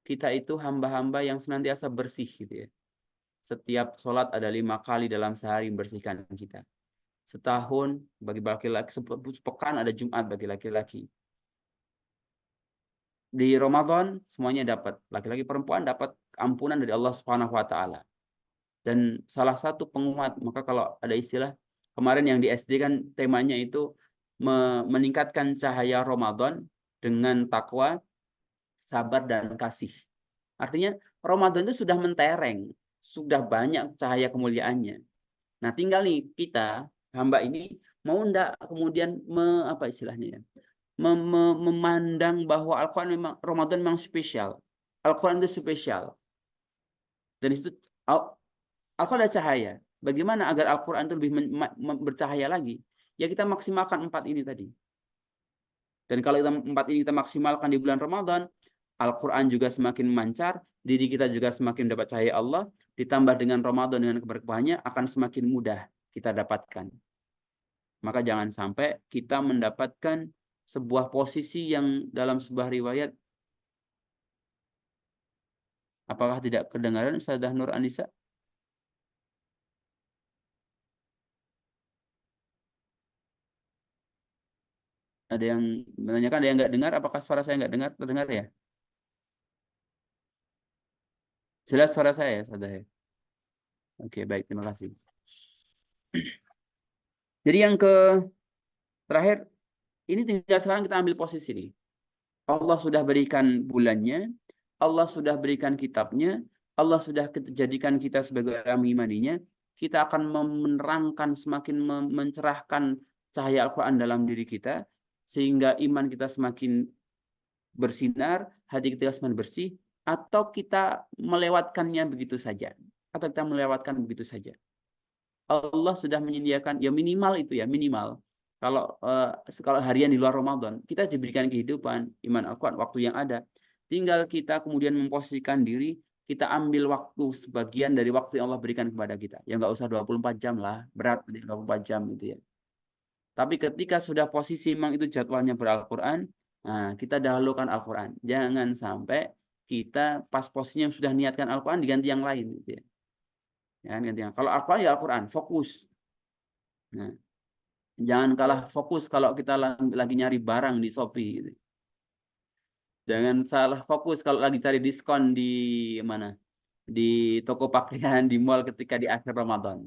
kita itu hamba-hamba yang senantiasa bersih, gitu ya. Setiap sholat ada 5 kali dalam sehari membersihkan kita. Setahun bagi laki-laki, sepekan ada Jumat bagi laki-laki. Di Ramadan semuanya dapat, laki-laki perempuan dapat ampunan dari Allah Subhanahu wa taala. Dan salah satu penguat, maka kalau ada istilah kemarin yang di SD kan temanya itu meningkatkan cahaya Ramadan dengan takwa, sabar dan kasih. Artinya Ramadan itu sudah mentereng, sudah banyak cahaya kemuliaannya. Nah, tinggal nih kita hamba ini mau enggak kemudian apa istilahnya ya? Memandang bahwa Al-Quran memang Ramadan memang spesial. Al-Quran itu spesial. Dan itu Al-Quran ada cahaya. Bagaimana agar Al-Quran itu lebih bercahaya lagi? Ya kita maksimalkan 4 ini tadi. Dan kalau 4 ini kita maksimalkan di bulan Ramadan, Al-Quran juga semakin memancar, diri kita juga semakin dapat cahaya Allah, ditambah dengan Ramadan dengan keberkahannya akan semakin mudah kita dapatkan. Maka jangan sampai kita mendapatkan sebuah posisi yang dalam sebuah riwayat, apakah tidak kedengaran Ustazah Nur Anissa? Ada yang menanyakan, ada yang nggak dengar, apakah suara saya nggak dengar? Terdengar ya? Jelas suara saya ya, Ustazah ya? Oke, baik, terima kasih. Jadi yang terakhir, ini tinggal sekarang kita ambil posisi nih. Allah sudah berikan bulannya, Allah sudah berikan kitabnya, Allah sudah jadikan kita sebagai orang mengimaninya. kita akan menerangkan, semakin mencerahkan cahaya Al-Quran dalam diri kita, sehingga iman kita semakin bersinar, hati kita semakin bersih, atau kita melewatkannya begitu saja. Atau kita melewatkan begitu saja. Allah sudah menyediakan, ya minimal itu ya, minimal. Kalau harian di luar Ramadan, kita diberikan kehidupan, iman Al-Quran, waktu yang ada. Tinggal kita kemudian memposisikan diri, kita ambil waktu sebagian dari waktu yang Allah berikan kepada kita. Ya nggak usah 24 jam lah, berat 24 jam gitu ya. Tapi ketika sudah posisi memang itu jadwalnya ber-Al-Quran, nah, kita dahulukan Al-Quran. Jangan sampai kita pas posisinya sudah niatkan Al-Quran diganti yang lain. Gitu ya. Ya, kalau Al-Quran ya Al-Quran, fokus. Nah, jangan kalah fokus kalau kita lagi nyari barang di Shopee. Gitu. Jangan salah fokus kalau lagi cari diskon di mana? Di toko pakaian, di mall ketika di akhir Ramadan.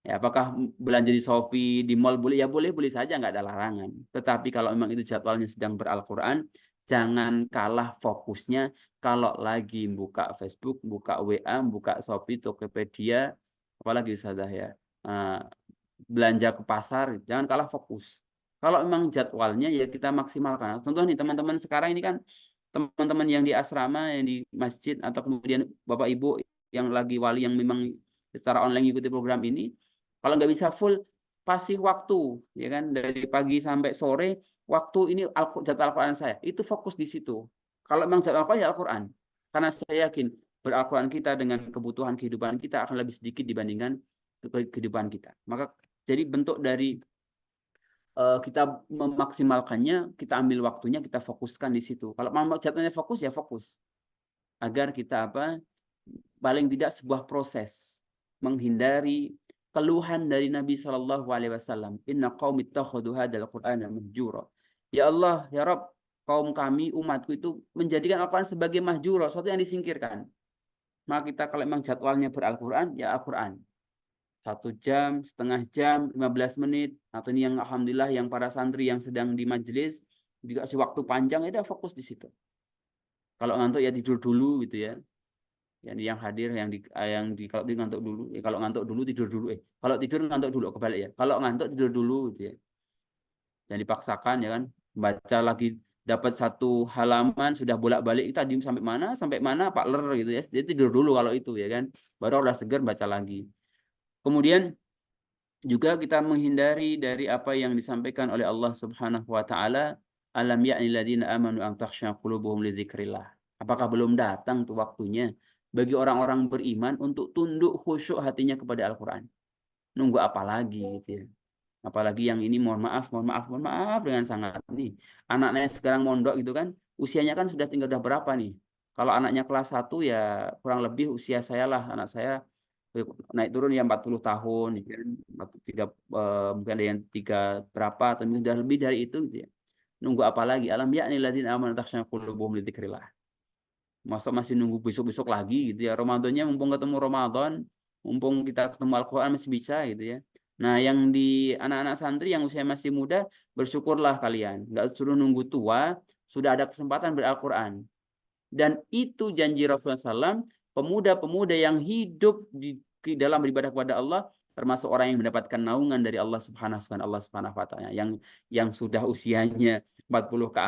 Ya, apakah belanja di Shopee, di mall boleh? Ya boleh saja, nggak ada larangan. Tetapi kalau memang itu jadwalnya sedang ber-Al-Quran, jangan kalah fokusnya kalau lagi buka Facebook, buka WA, buka Shopee, Tokopedia, apalagi Ustazah ya, belanja ke pasar, jangan kalah fokus. Kalau memang jadwalnya ya kita maksimalkan. Contoh nih teman-teman sekarang ini kan, teman-teman yang di asrama, yang di masjid, atau kemudian Bapak Ibu yang lagi wali yang memang secara online ikuti program ini, kalau nggak bisa full, pasti waktu, ya kan, dari pagi sampai sore, waktu ini jadwal Al-Quran saya, itu fokus di situ. Kalau memang jadwal Al-Quran, ya Al-Quran. Karena saya yakin, ber-Al-Quran kita dengan kebutuhan kehidupan kita akan lebih sedikit dibandingkan kehidupan kita. Maka jadi bentuk dari kita memaksimalkannya, kita ambil waktunya, kita fokuskan di situ. Kalau mau jadwalnya fokus, ya fokus. Agar kita paling tidak sebuah proses menghindari keluhan dari Nabi Shallallahu Alaihi Wasallam. Inna qaumi ittakhadhu hadzal Qur'ana mahjura. Ya Allah, ya Rabb, kaum kami, umatku itu menjadikan Al-Quran sebagai mahjura, sesuatu yang disingkirkan. Maka kita kalau memang jadwalnya ber-Al-Quran, ya Al-Quran. 1 jam, setengah jam, 15 menit. Atau ini yang alhamdulillah yang para santri yang sedang di majelis dikasih waktu panjang, ya udah fokus di situ. Kalau ngantuk ya tidur dulu gitu ya. Yang hadir yang di kalau ngantuk dulu, kalau ngantuk dulu tidur dulu, kalau tidur ngantuk dulu, kebalik ya. Kalau ngantuk tidur dulu gitu ya. Jangan dipaksakan ya kan. Baca lagi dapat 1 halaman sudah bolak-balik tadi sampai mana Pak Ler gitu ya. Jadi tidur dulu kalau itu ya kan. Baru udah seger baca lagi. Kemudian juga kita menghindari dari apa yang disampaikan oleh Allah Subhanahu wa taala, alam ya'ni alladziina aamanu an takhsha qulubuhum li dzikrillah. Apakah belum datang tuh waktunya bagi orang-orang beriman untuk tunduk khusyuk hatinya kepada Al-Qur'an? Nunggu apa lagi gitu ya. Apalagi yang ini mohon maaf dengan sangat nih. Anaknya sekarang mondok gitu kan, usianya kan sudah tinggal udah berapa nih? Kalau anaknya kelas 1 ya kurang lebih usia saya lah, anak saya naik turun ya 40 tahun, ya kan? 3, mungkin ada yang 3 berapa, atau mungkin sudah lebih dari itu gitu ya. Nunggu apa lagi? Alam ya'ni alladziina aamanu takhsha qulubuhum li dzikrillah. Masa masih nunggu besok-besok lagi gitu ya. Ramadannya mumpung ketemu Ramadan, mumpung kita ketemu Al-Quran masih bisa gitu ya. Nah, yang di anak-anak santri yang usia masih muda, bersyukurlah kalian. Nggak suruh nunggu tua, sudah ada kesempatan ber-Al-Quran. Dan itu janji Rasulullah SAW, pemuda-pemuda yang hidup di dalam beribadah kepada Allah, termasuk orang yang mendapatkan naungan dari Allah Subhanahu wa taala, yang sudah usianya 40 ke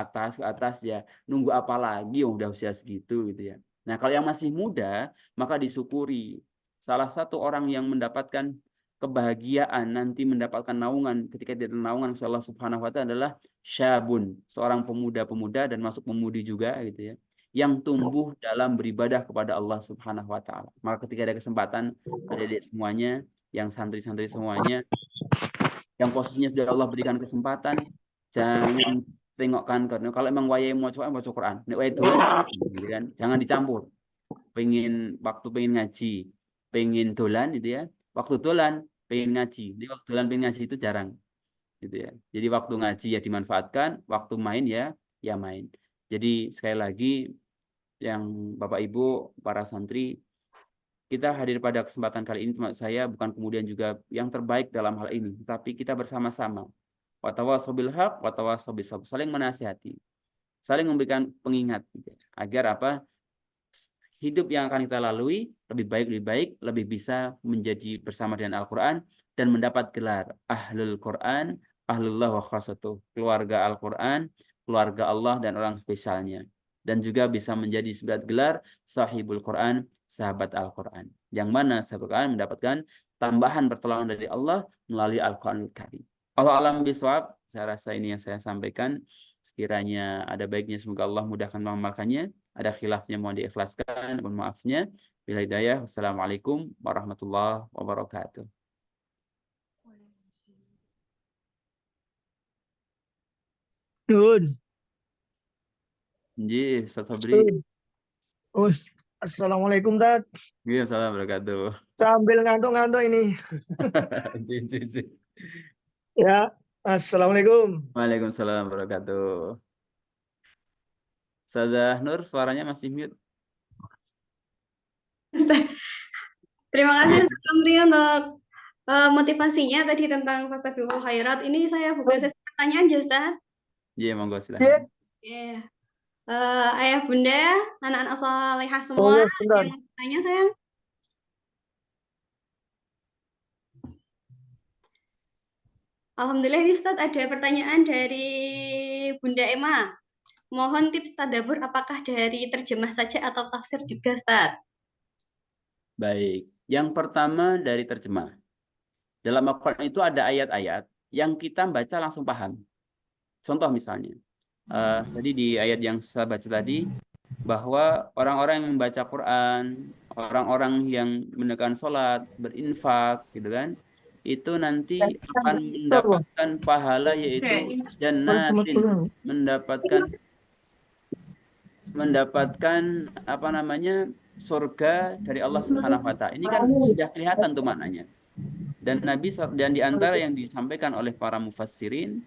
atas ya, nunggu apa lagi yang udah usia segitu gitu ya. Nah, kalau yang masih muda, maka disyukuri. Salah satu orang yang mendapatkan kebahagiaan nanti mendapatkan naungan ketika dia naungan Allah Subhanahu wa taala adalah syabun, seorang pemuda-pemuda dan masuk pemudi juga gitu ya, yang tumbuh dalam beribadah kepada Allah Subhanahu wa taala. Maka ketika ada kesempatan, adik-adik semuanya, yang santri-santri semuanya, yang posisinya sudah Allah berikan kesempatan, jangan tengokkan, karena kalau emang wayai mau Quran, nek wae dolan gitu kan, jangan dicampur. Waktu pengen ngaji, pengen dolan gitu ya. Waktu dolan pengen ngaji. Jadi waktu dolan pengen ngaji itu jarang gitu ya. Jadi waktu ngaji ya dimanfaatkan, waktu main ya main. Jadi sekali lagi, yang Bapak Ibu, para santri, kita hadir pada kesempatan kali ini, saya bukan kemudian juga yang terbaik dalam hal ini, tapi kita bersama-sama. Watawasau bil haq, watawasau bis sabr, saling menasihati, saling memberikan pengingat gitu, agar apa? hidup yang akan kita lalui lebih baik, lebih bisa menjadi bersama dengan Al-Quran dan mendapat gelar Ahlul Quran, Ahlullah wa Khasatuh, keluarga Al-Quran, keluarga Allah dan orang spesialnya. Dan juga bisa menjadi sebuah gelar Sahibul Quran, sahabat Al-Quran. Yang mana sahabat Al-Quran mendapatkan tambahan pertolongan dari Allah melalui Al-Quranul Karim. Allah alam bisawab, saya rasa ini yang saya sampaikan. Sekiranya ada baiknya, semoga Allah mudahkan mengamalkannya. Ada khilafnya mohon diikhlaskan, mohon maafnya. Bila hidayah, wassalamualaikum warahmatullahi wabarakatuh. Dun. Ji, Ustaz Sobri. Assalamualaikum, Tat. Iya, assalamualaikum wabarakatuh. Sambil ngantuk-ngantuk ini. Ji. Ya, Assalamualaikum. Waalaikumsalam wabarakatuh. Ustazah Nur, suaranya masih mute. Terima kasih Ustaz Amri untuk motivasinya tadi tentang Fastabiqul Khairat. Ini saya buka sesi pertanyaan aja, Ustaz. Iya, monggo silahkan. Yeah. Ayah bunda, anak-anak salehah semua, ya, yang mau bertanya sayang. Alhamdulillah ini Ustaz ada pertanyaan dari Bunda Emma. Mohon tips tadabbur apakah dari terjemah saja atau tafsir juga, Ustaz? Baik, yang pertama dari terjemah. Dalam Al-Quran itu ada ayat-ayat yang kita baca langsung paham. Contoh misalnya, tadi di ayat yang saya baca tadi, bahwa orang-orang yang membaca Quran, orang-orang yang menegakkan sholat, berinfak, gitu kan, itu nanti akan mendapatkan pahala yaitu jannatin, mendapatkan apa namanya surga dari Allah Subhanahu Wa Taala. Ini kan sudah kelihatan tuh maknanya. Dan dan di antara yang disampaikan oleh para mufassirin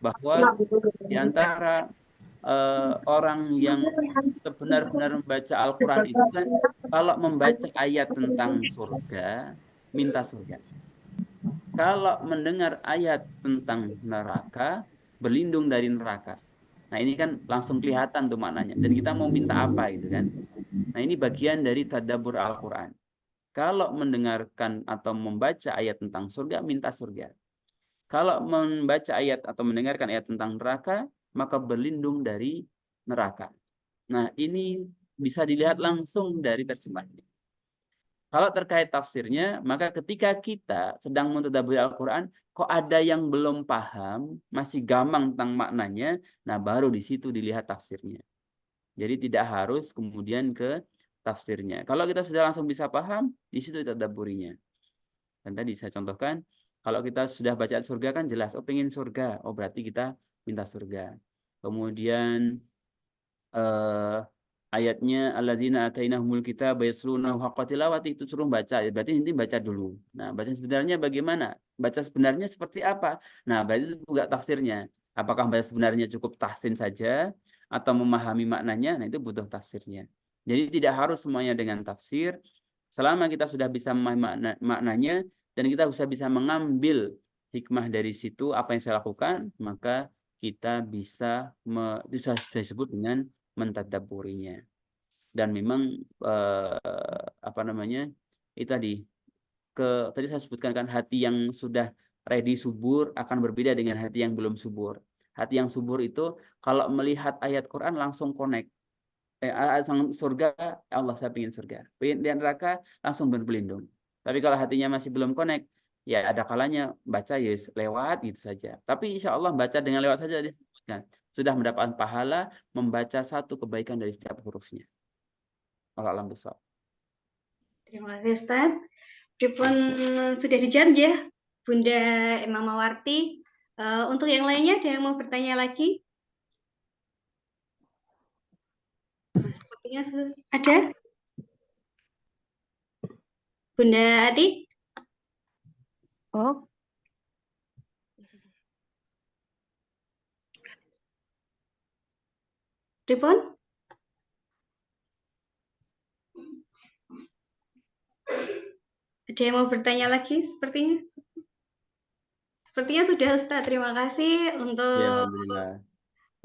bahwa di antara orang yang benar-benar membaca Al-Quran itu kan kalau membaca ayat tentang surga, minta surga. Kalau mendengar ayat tentang neraka, berlindung dari neraka. Nah ini kan langsung kelihatan tuh maknanya. Dan kita mau minta apa gitu kan. Nah ini bagian dari tadabbur Al-Quran. Kalau mendengarkan atau membaca ayat tentang surga, minta surga. Kalau membaca ayat atau mendengarkan ayat tentang neraka, maka berlindung dari neraka. Nah, ini bisa dilihat langsung dari terjemahnya. Kalau terkait tafsirnya, maka ketika kita sedang mentadabburi Al-Quran, kok ada yang belum paham, masih gamang tentang maknanya, nah baru di situ dilihat tafsirnya. Jadi tidak harus kemudian ke tafsirnya. Kalau kita sudah langsung bisa paham, di situ tadabburinya. Dan tadi saya contohkan, kalau kita sudah baca surga kan jelas, oh pengen surga, oh berarti kita minta surga. Kemudian ayatnya alladzina atainahumul kitaba yatlunahu haqqa tilawati, itu suruh baca, berarti nanti baca dulu. Nah, baca sebenarnya bagaimana? Baca sebenarnya seperti apa? Nah, berarti itu juga tafsirnya. Apakah baca sebenarnya cukup tahsin saja atau memahami maknanya? Nah, itu butuh tafsirnya. Jadi tidak harus semuanya dengan tafsir. Selama kita sudah bisa memahami maknanya dan kita bisa mengambil hikmah dari situ apa yang saya lakukan, maka kita bisa disebut dengan mentadabburinya. Dan memang apa namanya? Itu tadi saya sebutkan kan hati yang sudah ready subur akan berbeda dengan hati yang belum subur. Hati yang subur itu kalau melihat ayat Quran langsung connect. Surga, Allah saya ingin surga. Dan neraka langsung berpelindung. Tapi kalau hatinya masih belum connect, ya ada kalanya baca ya lewat gitu saja. Tapi insya Allah baca dengan lewat saja disebutkan. Sudah mendapatkan pahala membaca satu kebaikan dari setiap hurufnya. Allah alam besar. Terima kasih Ustaz. Pripun sudah dijawab ya Bunda Emma Mawarti. Untuk yang lainnya ada yang mau bertanya lagi? Sepertinya ada. Bunda Ati? Oh. Pripun? Ada yang mau bertanya lagi sepertinya? Sepertinya sudah Ustaz. Terima kasih untuk Ya, alhamdulillah.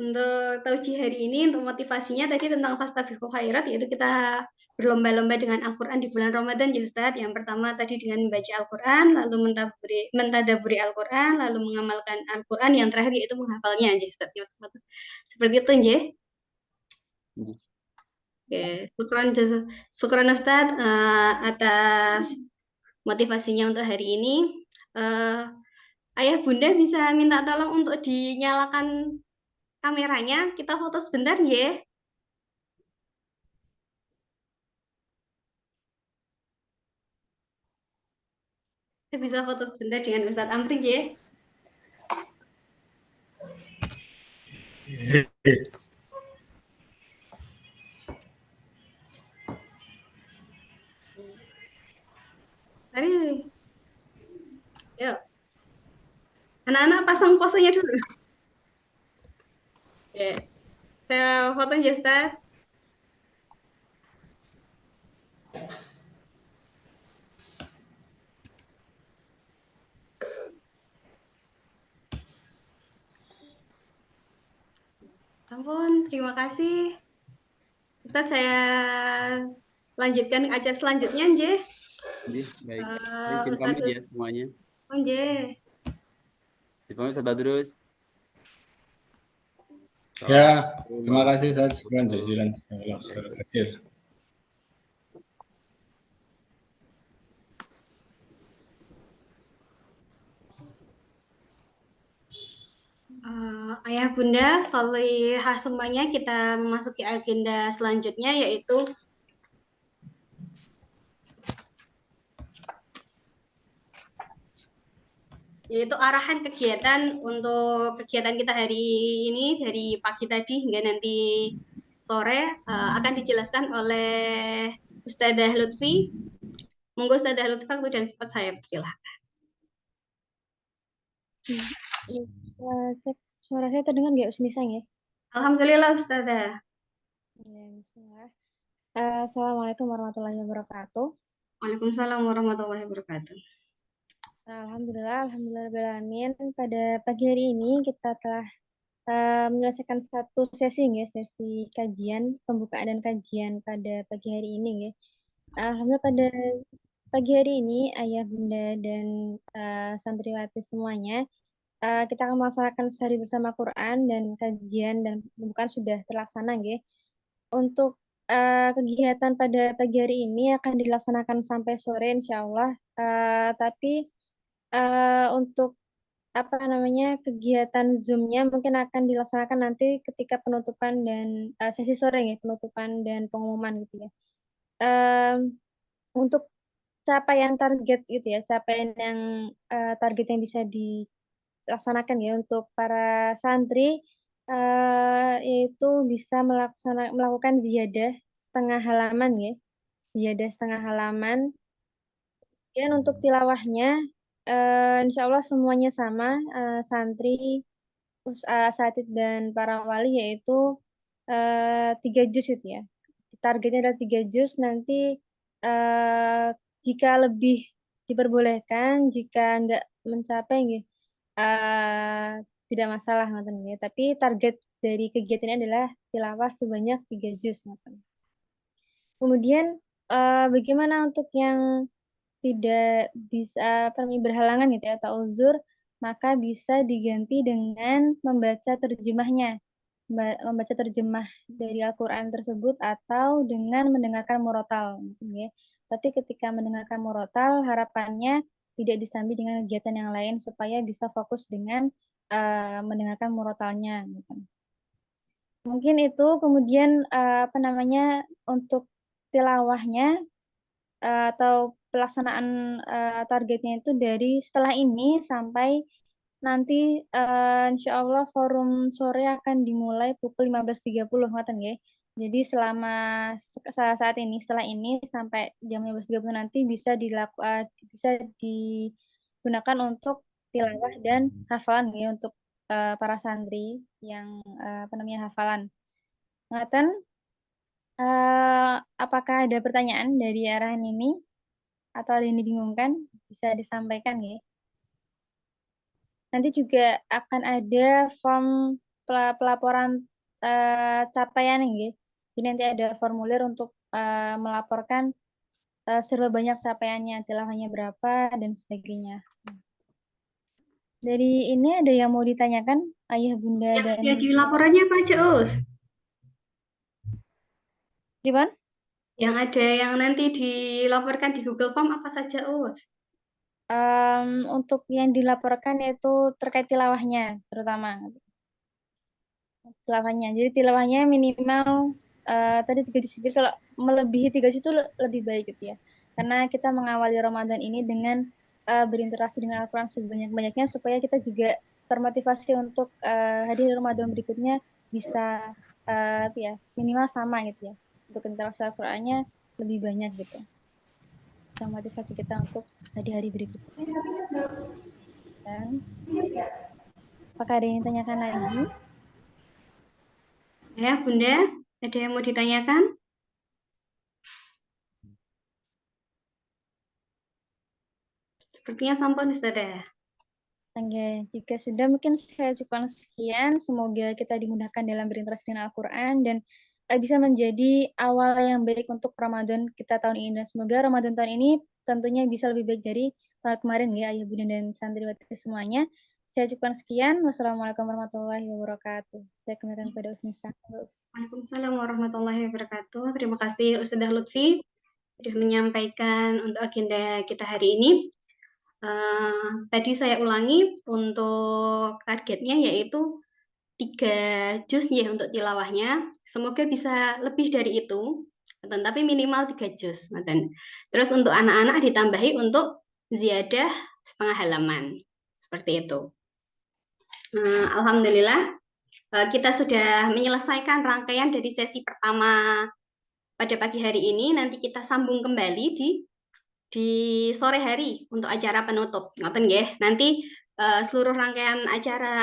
Untuk tauji hari ini, untuk motivasinya tadi tentang fastabiqul khairat, yaitu kita berlomba-lomba dengan Al-Quran di bulan Ramadan ya Ustadz. Yang pertama tadi dengan membaca Al-Quran, lalu mentadaburi Al-Quran, lalu mengamalkan Al-Quran, yang terakhir yaitu menghafalnya aja Ustadz. Ya, seperti itu aja. Oke, syukran Ustadz atas motivasinya untuk hari ini. Ayah Bunda bisa minta tolong untuk dinyalakan kameranya, kita foto sebentar ya. Saya bisa foto sebentar dengan Ustadz Amri ya. Mari, yuk. Anak-anak pasang posenya dulu. Ya, saya foto ya Ustadz. Ampun, terima kasih. Ustadz, saya lanjutkan acara selanjutnya, Nje. Baik. Izin pamit ya semuanya. Nje. Dipamit Ustaz Badrus. Ya, terima kasih Ustaz. Terima kasih. Ayah Bunda, solihah semuanya, kita memasuki agenda selanjutnya yaitu arahan kegiatan untuk kegiatan kita hari ini dari pagi tadi hingga nanti sore akan dijelaskan oleh Ustadzah Lutfi. Monggo Ustadzah Lutfi, waktu dan sempat saya persilahkan. Cek suara saya terdengar nggak Usnisa ya? Alhamdulillah Ustadzah. Ya, bismillah. Assalamualaikum warahmatullahi wabarakatuh. Waalaikumsalam warahmatullahi wabarakatuh. Alhamdulillahirrahmanirrahim. Pada pagi hari ini kita telah menyelesaikan satu sesi ya, sesi kajian, pembukaan dan kajian pada pagi hari ini ya. Alhamdulillah pada pagi hari ini Ayah Bunda dan santriwati semuanya kita akan melaksanakan sehari bersama Quran dan kajian dan pembukaan sudah terlaksana ya. Untuk kegiatan pada pagi hari ini akan dilaksanakan sampai sore insya Allah. Tapi untuk kegiatan Zoom-nya mungkin akan dilaksanakan nanti ketika penutupan dan sesi sore ya, penutupan dan pengumuman gitu ya. Untuk capaian target gitu ya, capaian yang target yang bisa dilaksanakan ya untuk para santri yaitu bisa melakukan ziyadah setengah halaman ya, ziyadah setengah halaman. Dan untuk tilawahnya insya Allah semuanya sama, santri, asatid dan para wali yaitu 3 juz gitu ya. Targetnya adalah 3 juz, nanti jika lebih diperbolehkan, jika nggak mencapai tidak masalah ngoten ya. Tapi target dari kegiatan ini adalah tilawah sebanyak 3 juz ngoten. Kemudian bagaimana untuk yang tidak bisa berhalangan gitu ya atau uzur, maka bisa diganti dengan membaca terjemahnya, membaca terjemah dari Al-Quran tersebut atau dengan mendengarkan murotal ya. Tapi ketika mendengarkan murotal harapannya tidak disambi dengan kegiatan yang lain supaya bisa fokus dengan mendengarkan murotalnya gitu. Mungkin itu. Kemudian untuk tilawahnya atau pelaksanaan targetnya itu dari setelah ini sampai nanti insya Allah forum sore akan dimulai pukul 15.30 ngoten ya. Jadi selama saat ini, setelah ini sampai jam 15.30 nanti bisa digunakan untuk tilawah dan hafalan ya untuk para santri yang hafalan. Ngoten. Apakah ada pertanyaan dari arahan ini atau ada yang dibingungkan? Bisa disampaikan ya. Nanti juga akan ada form pelaporan capaian nggih. Jadi nanti ada formulir untuk melaporkan serba banyak capaiannya, tilawahnya berapa dan sebagainya. Dari ini ada yang mau ditanyakan, Ayah, Bunda, Yang dan ada di laporannya apa aja, Us? Gimana? Yang ada yang nanti dilaporkan di Google Form apa saja, Us? Untuk yang dilaporkan yaitu terkait tilawahnya, terutama tilawahnya. Jadi tilawahnya minimal tadi 3 juz. Jadi kalau melebihi 3 juz itu lebih baik gitu ya. Karena kita mengawali Ramadan ini dengan berinteraksi dengan Al-Quran sebanyak-banyaknya supaya kita juga termotivasi untuk hadir Ramadan berikutnya bisa minimal sama gitu ya. Untuk interaksi Al-Qurannya lebih banyak gitu. Motivasi kita untuk di hari berikutnya. Dan apakah ada yang ditanyakan lagi? Ya, Bunda, ada yang mau ditanyakan? Sepertinya sampun, Ustazah. Oke, jika sudah mungkin saya cukupkan sekian. Semoga kita dimudahkan dalam berinteraksi dengan Al-Quran dan bisa menjadi awal yang baik untuk Ramadan kita tahun ini. Dan semoga Ramadan tahun ini tentunya bisa lebih baik dari tahun kemarin ya, Ayah Bunda dan santriwati semuanya. Saya cukupkan sekian. Wassalamualaikum warahmatullahi wabarakatuh. Saya kembalikan kepada Usnisa. Waalaikumsalam warahmatullahi wabarakatuh. Terima kasih Ustazah Lutfi sudah menyampaikan untuk agenda kita hari ini. Tadi saya ulangi untuk targetnya yaitu 3 juz ya untuk tilawahnya. Semoga bisa lebih dari itu, tapi minimal 3 juz. Terus untuk anak-anak ditambahi untuk ziyadah setengah halaman. Seperti itu. Alhamdulillah kita sudah menyelesaikan rangkaian dari sesi pertama pada pagi hari ini. Nanti kita sambung kembali di sore hari untuk acara penutup. Nanti seluruh rangkaian acara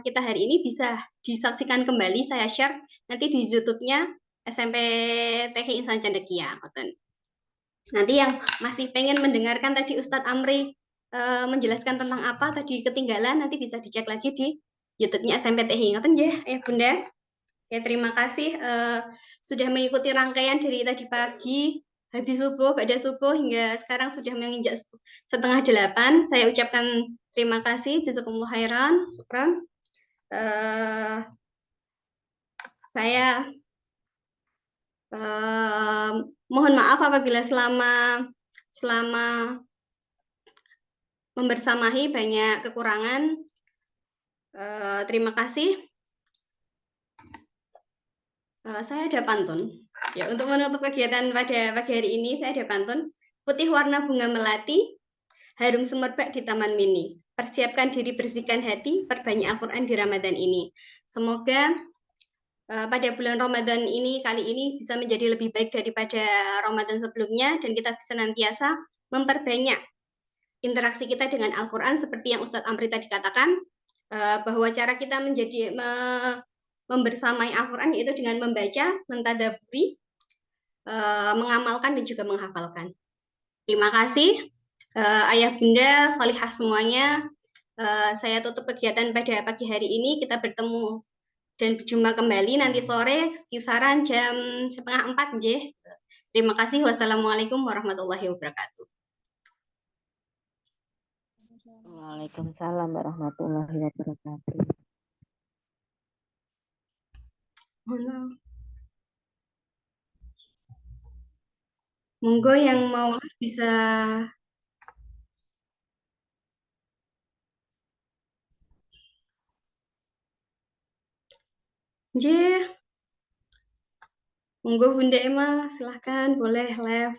kita hari ini bisa disaksikan kembali. Saya share nanti di YouTube-nya SMP TK Insan Cendekia. Nanti yang masih pengen mendengarkan tadi Ustadz Amri menjelaskan tentang apa tadi ketinggalan, nanti bisa dicek lagi di YouTube-nya SMP TK. Ya Bunda. Ya, terima kasih sudah mengikuti rangkaian dari tadi pagi, habis subuh, pada subuh, hingga sekarang sudah menginjak 7:30. Saya ucapkan terima kasih, jazakumullah khairan, syukran. Saya mohon maaf apabila selama membersamahi banyak kekurangan. Terima kasih. Saya ada pantun. Ya, untuk menutup kegiatan pada pagi hari ini, saya ada pantun. Putih warna bunga melati, harum semerbak di taman mini. Persiapkan diri, bersihkan hati, perbanyak Al-Quran di Ramadan ini. Semoga pada bulan Ramadan ini, kali ini bisa menjadi lebih baik daripada Ramadan sebelumnya, dan kita bisa senantiasa memperbanyak interaksi kita dengan Al-Quran, seperti yang Ustadz Amri tadi katakan, bahwa cara kita membersamai Al-Quran yaitu dengan membaca, mentadaburi, mengamalkan dan juga menghafalkan. Terima kasih Ayah Bunda, Salihah semuanya. Saya tutup kegiatan pada pagi hari ini. Kita bertemu dan berjumpa kembali nanti sore kisaran jam 3:30. Terima kasih. Wassalamualaikum warahmatullahi wabarakatuh. Waalaikumsalam warahmatullahi wabarakatuh. Monggo yang mau bisa monggo Bunda Emma, silahkan boleh live.